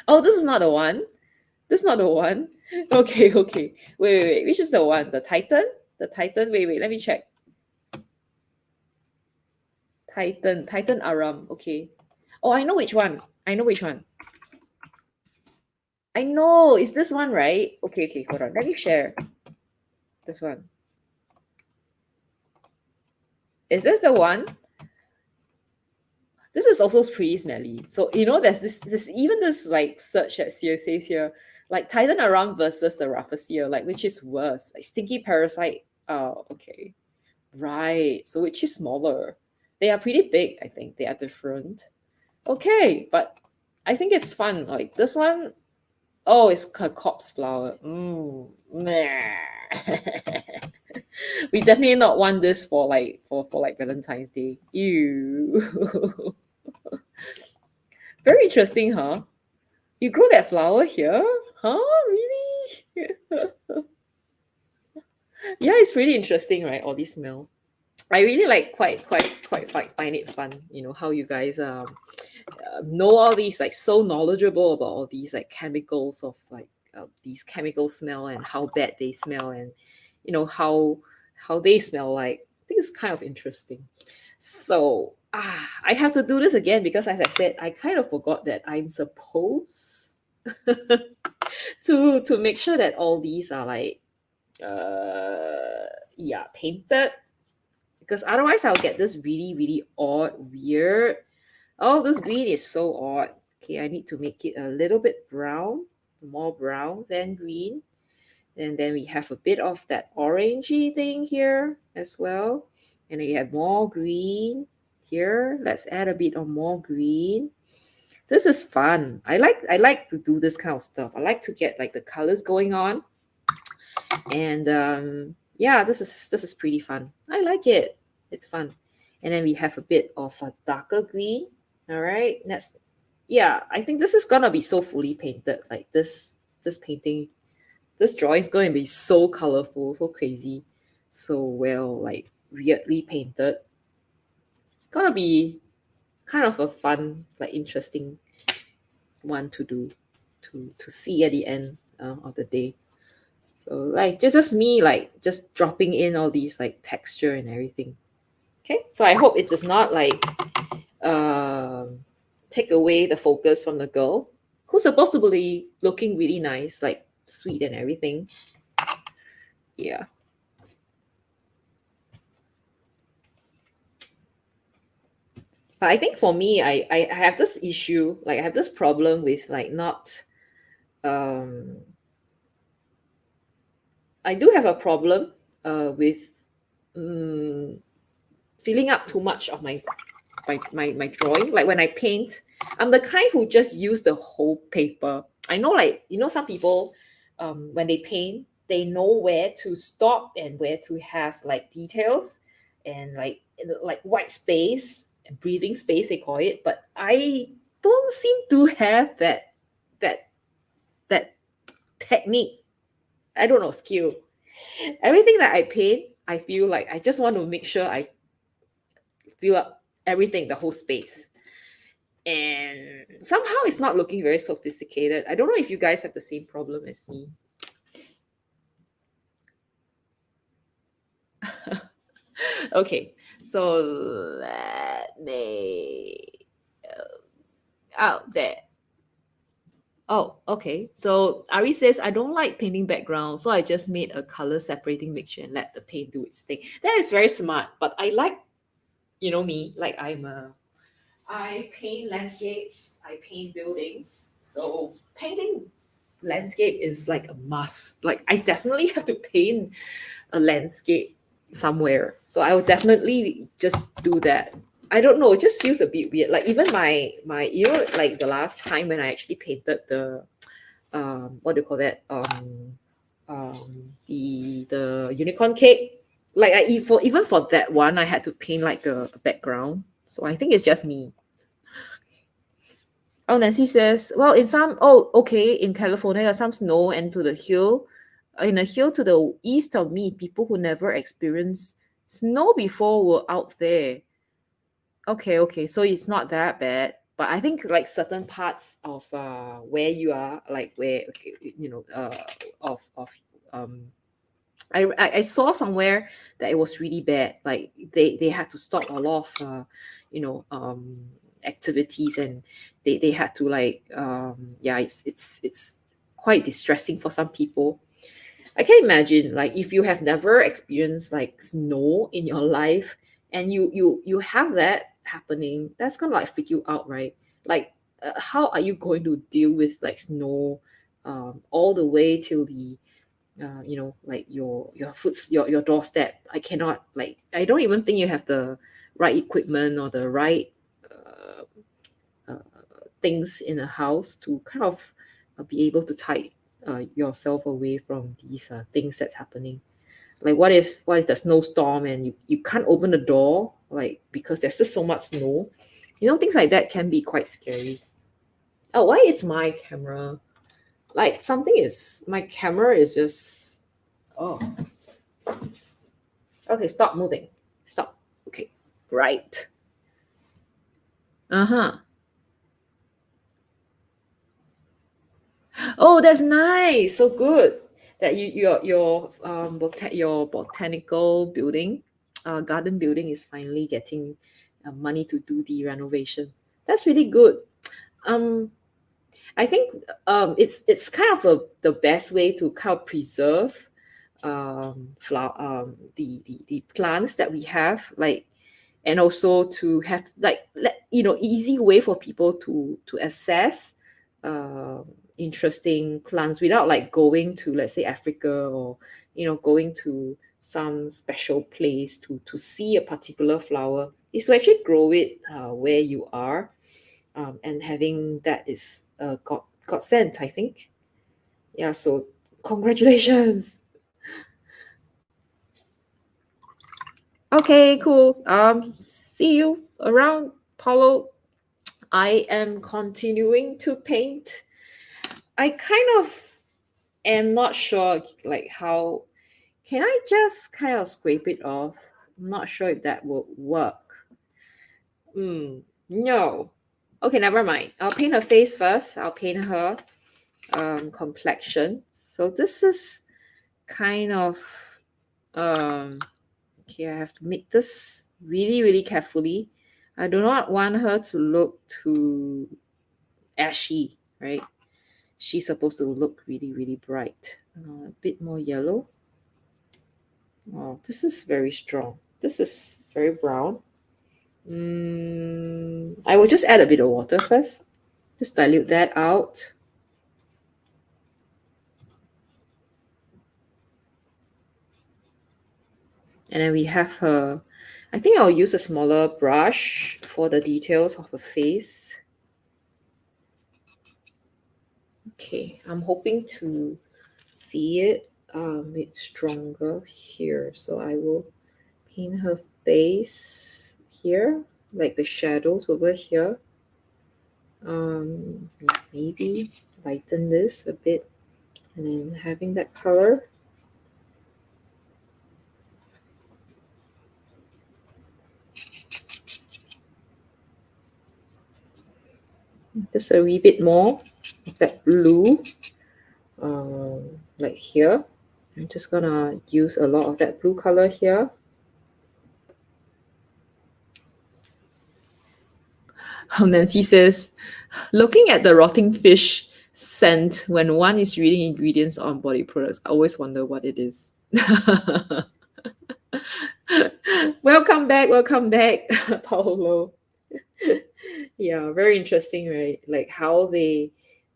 Oh, this is not the one. This is not the one. Okay, okay. Wait. Which is the one? The Titan? The Titan. Wait. Let me check. Titan Aram. Okay. Oh, I know which one. I know which one. I know. It's this one, right? Okay. Hold on. Let me share this one. Is this the one? This is also pretty smelly. So there's this even this like search that says here, like Titan Aram versus the Rafflesia, like which is worse? Like stinky parasite. Oh, okay. Right. So which is smaller? They are pretty big, I think. They are different. Okay, but I think it's fun. Like this one, oh, it's a corpse flower. Meh. We definitely not want this for like for like Valentine's Day. Ew. Very interesting, huh? You grow that flower here? Huh? Really? Yeah, it's really interesting, right? All this smell. I really like quite find it fun, how you guys know all these, like so knowledgeable about all these like chemicals of like these chemical smell and how bad they smell, and how they smell like. I think it's kind of interesting. So I have to do this again because, as I said, I kind of forgot that I'm supposed to make sure that all these are like yeah, painted, because otherwise I'll get this really really odd weird. Oh, this green is so odd. Okay, I need to make it a little bit brown, more brown than green. And then we have a bit of that orangey thing here as well. And then we have more green here. Let's add a bit of more green. This is fun. I like to do this kind of stuff. I like to get like the colors going on. And yeah, this is pretty fun. I like it. It's fun. And then we have a bit of a darker green. All right. That's yeah, I think this is gonna be so fully painted. Like this painting, this drawing is going to be so colorful, so crazy, so well, like weirdly painted. It's gonna be kind of a fun, like interesting one to do, to see at the end of the day. So like just me like just dropping in all these like texture and everything. Okay, so I hope it does not like take away the focus from the girl who's supposed to be looking really nice, like sweet and everything. Yeah. But I think for me, I have this issue, like I have this problem with like not um I do have a problem with um, filling up too much of my drawing. Like when I paint, I'm the kind who just use the whole paper. I know, like, you know, some people when they paint, they know where to stop and where to have like details and like white space and breathing space, they call it. But I don't seem to have that that technique. I don't know, skill. Everything that I paint, I feel like I just want to make sure I fill up everything, the whole space. And somehow it's not looking very sophisticated. I don't know if you guys have the same problem as me. Okay, so let me out there. Oh, okay. So Ari says, I don't like painting background, so I just made a color separating mixture and let the paint do its thing. That is very smart, but I like, you know me, like I paint landscapes, I paint buildings. So painting landscape is like a must. Like I definitely have to paint a landscape somewhere. So I would definitely just do that. I don't know, it just feels a bit weird. Like even my you know, like the last time when I actually painted the what do you call that? The unicorn cake. Like even for that one, I had to paint like a background. So I think it's just me. Oh, Nancy says, well, in some, oh, okay, in California, there's some snow, and to the hill, in a hill to the east of me, people who never experienced snow before were out there. Okay, okay, so it's not that bad. But I think like certain parts of where you are, like where okay, you know, of um I saw somewhere that it was really bad. Like they had to stop a lot of you know activities, and they had to like yeah, it's quite distressing for some people. I can imagine like if you have never experienced like snow in your life and you have that happening, that's gonna like freak you out, right? Like how are you going to deal with like snow all the way till the you know, like your doorstep? I cannot, like I don't even think you have the right equipment or the right uh, uh, things in a house to kind of be able to tie yourself away from these things that's happening. Like what if there's snowstorm and you can't open the door, like because there's just so much snow, you know, things like that can be quite scary. Oh, why it's my camera, like something is, my camera is just, oh, okay, stop moving, stop. Okay, right. Uh-huh. Oh, that's nice. So good that your botanical building, garden building is finally getting money to do the renovation. That's really good. I think it's kind of the best way to kind of preserve the plants that we have, like, and also to have like easy way for people to access interesting plants without like going to, let's say, Africa, or going to some special place to see a particular flower. Is to actually grow it where you are, and having that is God sent, I think. Yeah, so congratulations. Okay, cool. See you around, Paulo. I am continuing to paint. I kind of am not sure, like, how can I just kind of scrape it off? I'm not sure if that will work. No. Okay, never mind. I'll paint her face first. I'll paint her complexion. So this is kind of okay, I have to make this really, really carefully. I do not want her to look too ashy, right? She's supposed to look really, really bright. A bit more yellow. Oh, this is very strong. This is very brown. I will just add a bit of water first. Just dilute that out. And then we have her. I think I'll use a smaller brush for the details of her face. Okay, I'm hoping to see it a bit stronger here. So I will paint her face here, like the shadows over here. Maybe lighten this a bit, and then having that color. Just a wee bit more of that blue, like here. I'm just gonna use a lot of that blue color here. Nancy says, looking at the rotting fish scent when one is reading ingredients on body products, I always wonder what it is. Welcome back, Paolo. Yeah, very interesting, right? Like how they,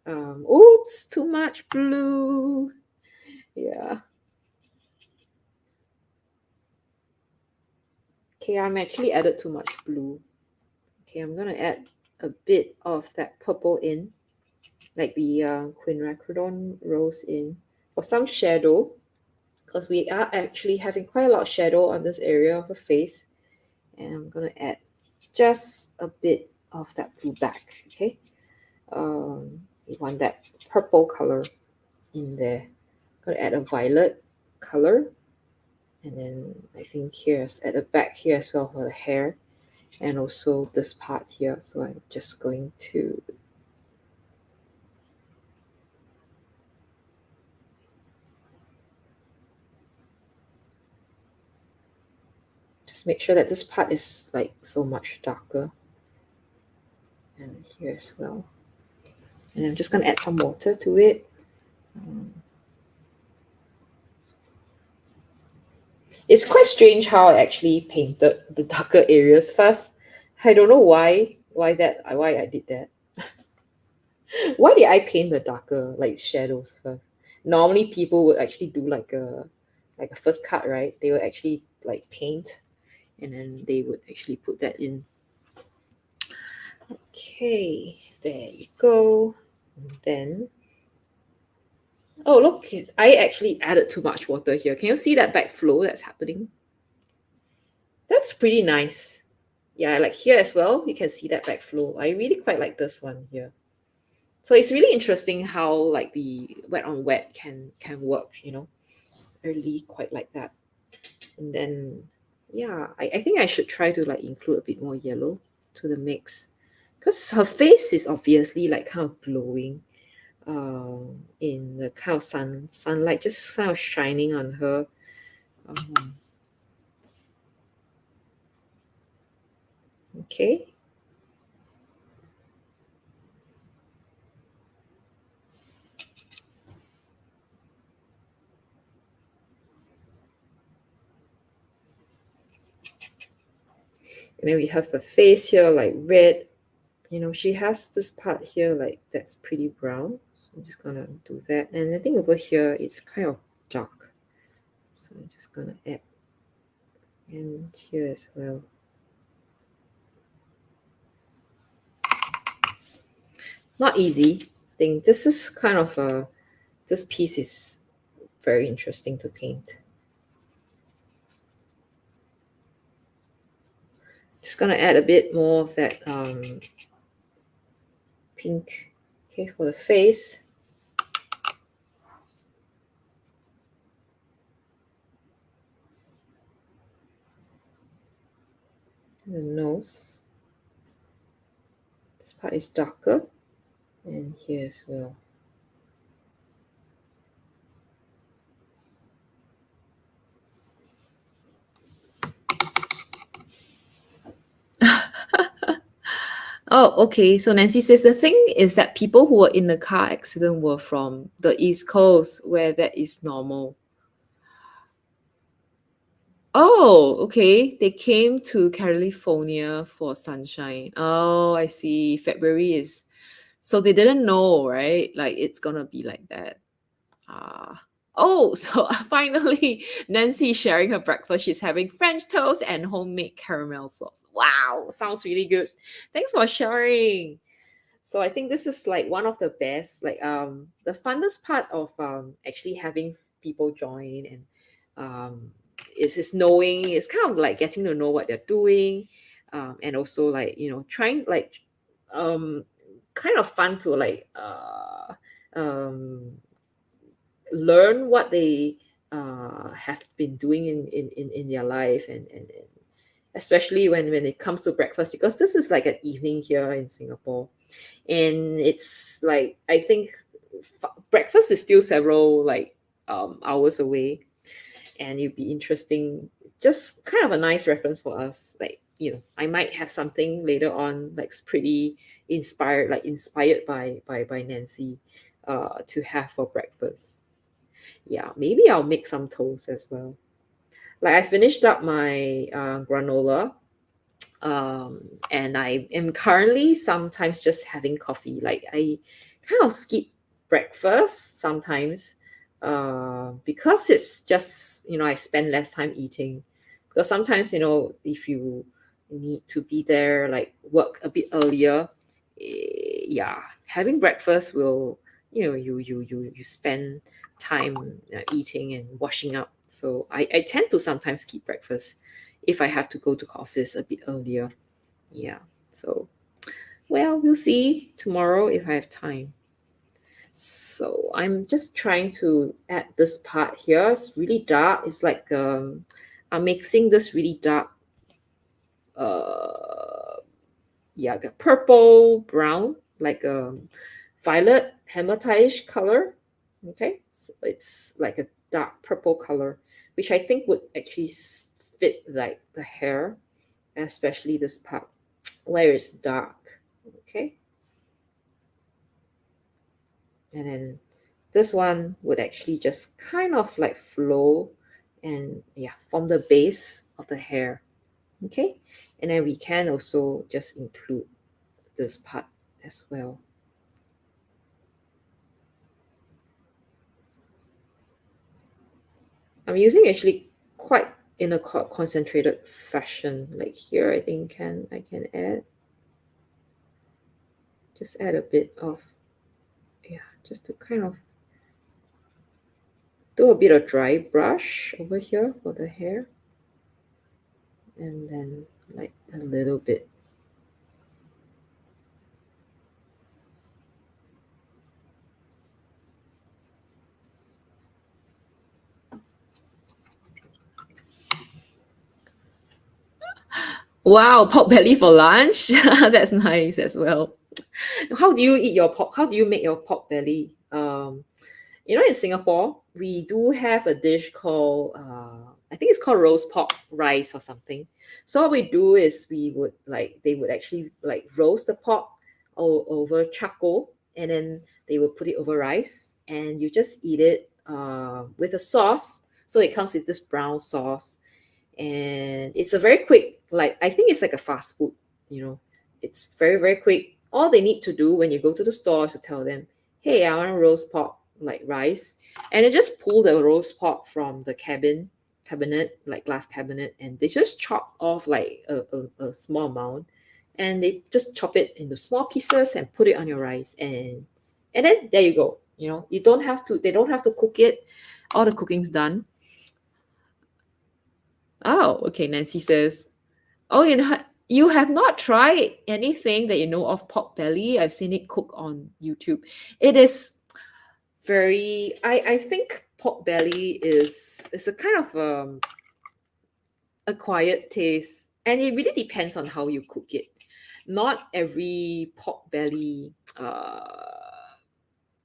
oops, too much blue. Yeah. Okay, I'm actually added too much blue. Okay, I'm gonna add a bit of that purple in, like the quinacridone rose in, for some shadow, because we are actually having quite a lot of shadow on this area of the face. And I'm gonna add just a bit of that blue back, okay? We want that purple color in there. I'm gonna add a violet color, and then I think here's at the back here as well for the hair, and also this part here. So I'm just going to just make sure that this part is like so much darker, and here as well. And I'm just going to add some water to it. It's quite strange how I actually painted the darker areas first. I don't know why I did that. Why did I paint the darker like shadows first? Normally people would actually do like a first cut, right? They would actually like paint, and then they would actually put that in. Okay, there you go. And then, oh look, I actually added too much water here. Can you see that backflow that's happening? That's pretty nice. Yeah, like here as well, you can see that backflow. I really quite like this one here. So it's really interesting how like the wet on wet can work, I really quite like that. And then yeah, I think I should try to like include a bit more yellow to the mix, because her face is obviously like kind of glowing in the kind of sunlight just kind of shining on her. Okay. And then we have a face here like red. You know, she has this part here like that's pretty brown. So I'm just gonna do that. And I think over here it's kind of dark. So I'm just gonna add, and here as well. Not easy. I think this is kind of a, this piece is very interesting to paint. Just gonna add a bit more of that pink, okay, for the face. The nose. This part is darker, and here as well. Oh, okay. So Nancy says the thing is that people who were in the car accident were from the East Coast, where that is normal. Oh, okay. They came to California for sunshine. Oh, I see. February is, so they didn't know, right? Like it's gonna be like that. Ah. Oh, so finally, Nancy is sharing her breakfast. She's having French toast and homemade caramel sauce. Wow, sounds really good. Thanks for sharing. So I think this is like one of the best, like the funnest part of actually having people join, and is knowing, it's kind of like getting to know what they're doing, and also like, you know, trying like um kind of fun to like um learn what they have been doing in their life, and especially when it comes to breakfast, because this is like an evening here in Singapore, and it's like I think breakfast is still several like hours away, and it'd be interesting, just kind of a nice reference for us, like, you know, I might have something later on like pretty inspired, like inspired by Nancy to have for breakfast. Yeah, maybe I'll make some toast as well. Like I finished up my granola, and I am currently sometimes just having coffee. Like I kind of skip breakfast sometimes, because it's just, you know, I spend less time eating. Because sometimes, you know, if you need to be there, like work a bit earlier, yeah, having breakfast will, you know, you spend time eating and washing up. So I tend to sometimes skip breakfast if I have to go to office a bit earlier. Yeah. So, well, we'll see tomorrow if I have time. So I'm just trying to add this part here. It's really dark. It's like I'm mixing this really dark yeah, the purple brown, like violet hematite color. Okay. So it's like a dark purple color, which I think would actually fit like the hair, especially this part where it's dark. Okay. And then this one would actually just kind of like flow and yeah, form the base of the hair. Okay. And then we can also just include this part as well. I'm using actually quite in a concentrated fashion. Like here, I think I can add, just add a bit of, yeah, just to kind of do a bit of dry brush over here for the hair, and then like a little bit. Wow, pork belly for lunch. That's nice as well. How do you eat your pork? How do you make your pork belly? You know, in Singapore, we do have a dish called I think it's called roast pork rice or something. So what we do is they would actually like roast the pork over charcoal, and then they will put it over rice, and you just eat it with a sauce. So it comes with this brown sauce, and it's a very quick, like I think it's like a fast food, you know. It's very, very quick. All they need to do when you go to the store is to tell them, hey, I want a roast pork like rice, and they just pull the roast pork from the cabinet, like glass cabinet, and they just chop off like a small amount, and they just chop it into small pieces and put it on your rice, and then there you go. You know, you don't have to, they don't have to cook it. All the cooking's done. Oh, okay. Nancy says, oh, you have not tried anything that you know of pork belly. I've seen it cook on YouTube. It is very, I think pork belly is a kind of a quiet taste, and it really depends on how you cook it. Not every pork belly,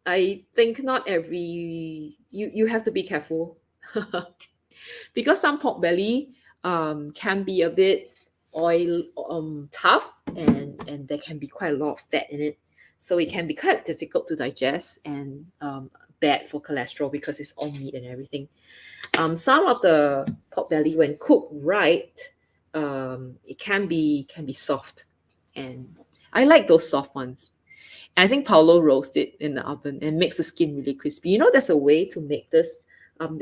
I think not every, you have to be careful. Because some pork belly can be a bit oil tough, and there can be quite a lot of fat in it, so it can be quite difficult to digest, and bad for cholesterol because it's all meat and everything. Some of the pork belly, when cooked right, it can be soft, and I like those soft ones. And I think Paulo roasts it in the oven and makes the skin really crispy. You know, there's a way to make this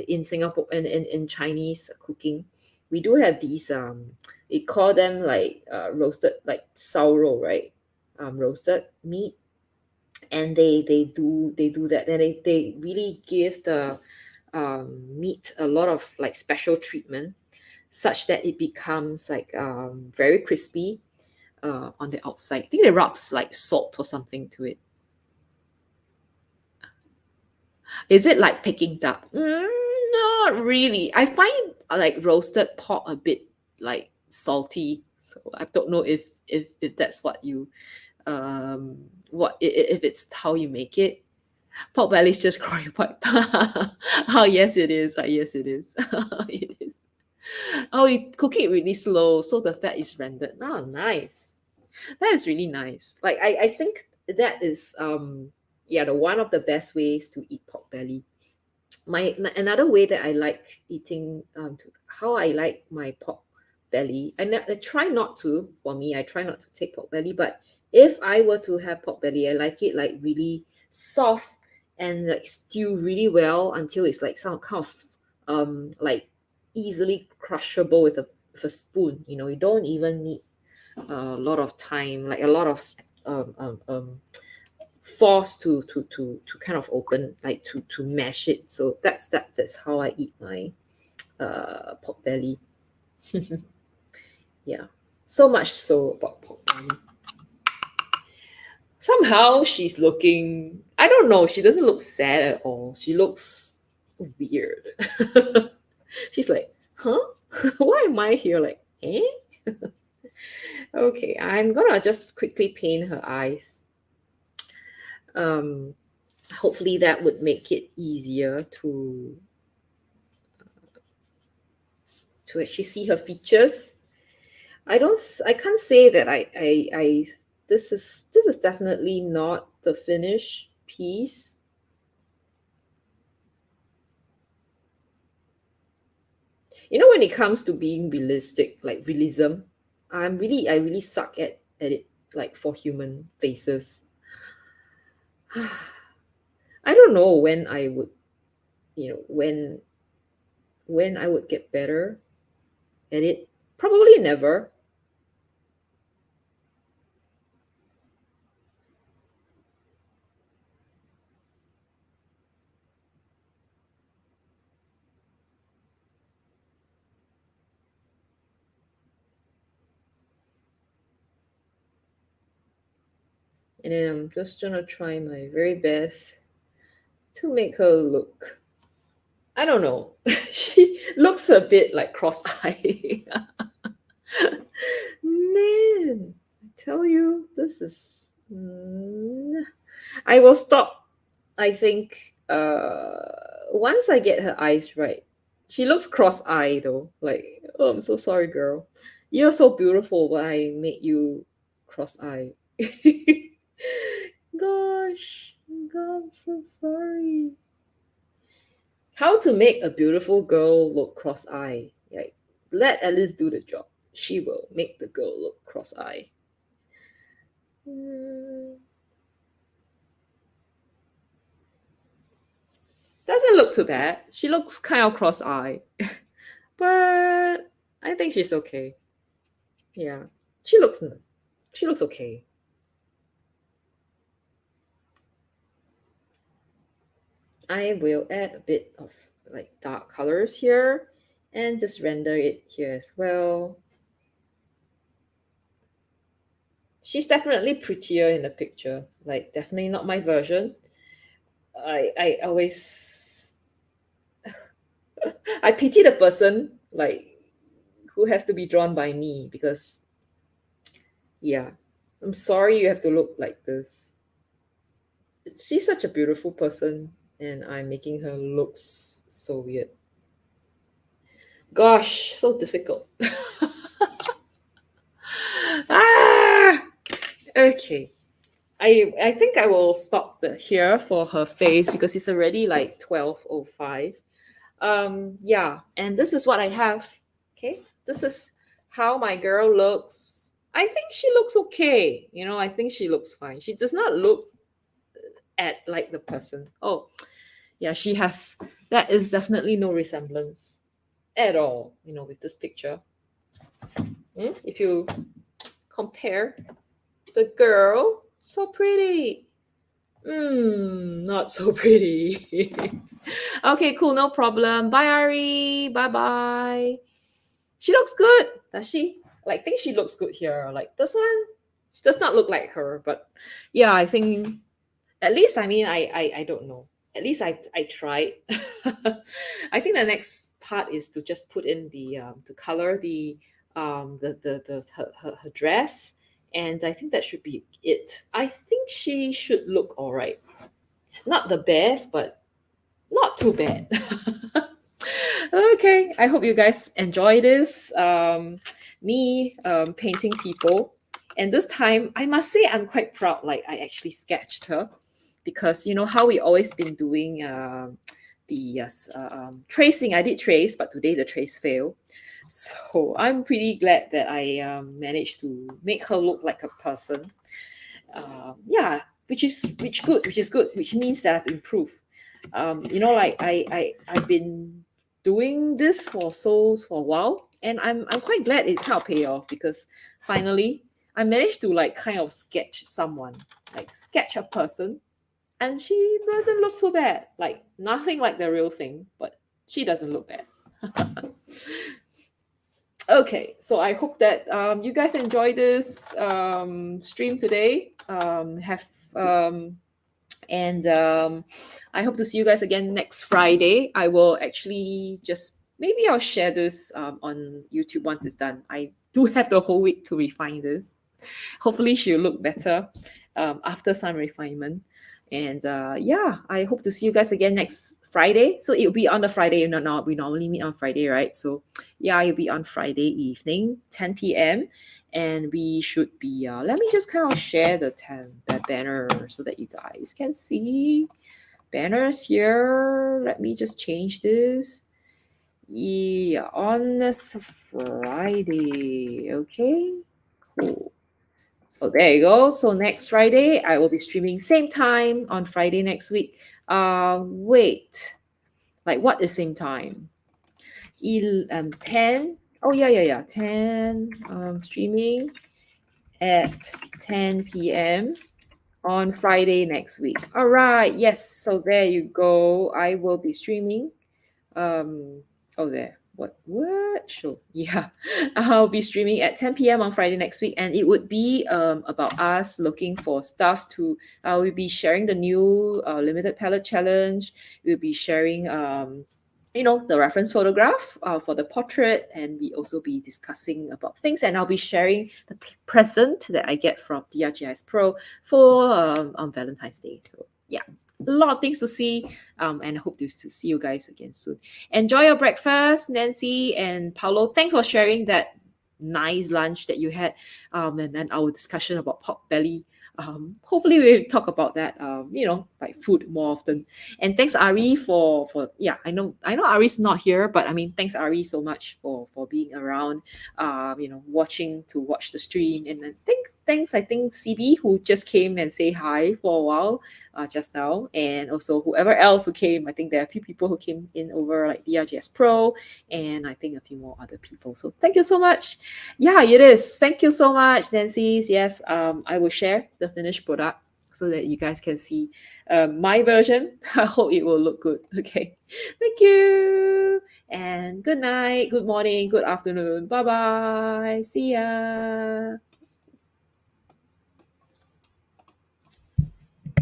in Singapore and in Chinese cooking. We do have these we call them like roasted, like sao, right? Roasted meat. And they do that. And they really give the meat a lot of like special treatment, such that it becomes like very crispy on the outside. I think they rubs like salt or something to it. Is it like Peking duck? Not really. I find like roasted pork a bit like salty. So I don't know if that's what you if it's how you make it. Pork belly is just crying pipe. Oh yes, it is. Yes, it is. It is. Oh, you cook it really slow, so the fat is rendered. Oh, nice. That is really nice. Like I think that is yeah, the one of the best ways to eat pork belly. My another way that I like eating how I like my pork belly. I try not to, for me, I try not to take pork belly, but if I were to have pork belly, I like it like really soft, and like stew really well until it's like some kind of like easily crushable with a spoon. You know, you don't even need a lot of time, like a lot of force to kind of open, like to mash it. So that's how I eat my pork belly. Yeah, so much so about pork belly. Somehow she's looking, I don't know, she doesn't look sad at all. She looks weird. She's like, huh? Why am I here? Like, eh? Okay, I'm gonna just quickly paint her eyes. Um, Hopefully that would make it easier to actually see her features. I can't say that I this is definitely not the finished piece. You know, when it comes to being realistic, like realism, I really suck at it, like for human faces. I don't know when I would, when I would get better at it. Probably never. And then I'm just gonna try my very best to make her look, I don't know. She looks a bit like cross-eyed. Man, I tell you, this is. I will stop. I think once I get her eyes right, She looks cross-eyed though. Like, oh, I'm so sorry, girl. You're so beautiful, but I made you cross-eyed. Gosh, God, I'm so sorry. How to make a beautiful girl look cross-eyed? Like, let Alice do the job. She will make the girl look cross-eyed. Mm, doesn't look too bad. She looks kind of cross-eyed, but I think she's okay. Yeah, she looks she looks okay. I will add a bit of like dark colors here and just render it here as well. She's definitely prettier in the picture. Like definitely not my version. I always I pity the person like who has to be drawn by me because yeah, I'm sorry you have to look like this. She's such a beautiful person and I'm making her look so weird. Gosh, so difficult. Ah, okay. I think I will stop here for her face because it's already like 12:05. Yeah, and this is what I have. Okay, this is how my girl looks. I think she looks okay. I think she looks fine. She does not look at like the person. Oh, yeah, she has. That is definitely no resemblance at all. With this picture. If you compare the girl, so pretty. Not so pretty. Okay, cool, no problem. Bye, Ari. Bye bye. She looks good, does she? Like, think she looks good here. Like this one, she does not look like her, but yeah, I think at least I mean I don't know. At least I tried. I think the next part is to just put in the to color the her dress, and I think that should be it. I think she should look all right. Not the best, but not too bad. Okay, I hope you guys enjoy this. Me painting people, and this time I must say I'm quite proud. Like I actually sketched her, because you know how we always been doing the tracing. I did trace, but today the trace failed. So I'm pretty glad that I managed to make her look like a person. Yeah, which is good, which means that I've improved. Like I've been doing this for a while, and I'm quite glad it's kind of pay off, because finally I managed to like kind of sketch someone, like sketch a person, and she doesn't look too bad. Like nothing like the real thing, but she doesn't look bad. Okay, so I hope that you guys enjoy this stream today. Have and I hope to see you guys again next Friday. I will actually just maybe I'll share this on YouTube once it's done. I do have the whole week to refine this. Hopefully, she'll look better after some refinement. And yeah, I hope to see you guys again next Friday. So it'll be on the Friday. No, we normally meet on Friday, right? So yeah, it'll be on Friday evening, 10 p.m. And we should be, let me just kind of share the banner so that you guys can see banners here. Let me just change this. Yeah, on this Friday. Okay, cool. So there you go. So next Friday, I will be streaming same time on Friday next week. Wait, like what is same time? 10. Oh yeah. 10. Streaming at 10 p.m. on Friday next week. All right. Yes. So there you go. I will be streaming. Oh there. What show? Yeah. I'll be streaming at 10 p.m. on Friday next week, and it would be about us looking for stuff to we'll be sharing the new limited palette challenge. We'll be sharing the reference photograph for the portrait, and we also be discussing about things, and I'll be sharing the present that I get from DRGIS Pro for on Valentine's Day. So yeah, a lot of things to see. And I hope to see you guys again soon. Enjoy your breakfast, Nancy and Paulo. Thanks for sharing that nice lunch that you had. And then our discussion about pork belly. Hopefully we'll talk about that. Like food more often. And thanks Ari for yeah. I know Ari's not here, but I mean thanks Ari so much for being around. Watch the stream, and then thanks I think CB who just came and say hi for a while just now, and also whoever else who came. I think there are a few people who came in over like DRGS Pro, and I think a few more other people. So thank you so much. Yeah, it is. Thank you so much, Nancy's. Yes, I will share the finished product so that you guys can see my version. I hope it will look good. Okay. Thank you. And good night, good morning, good afternoon. Bye bye. See ya.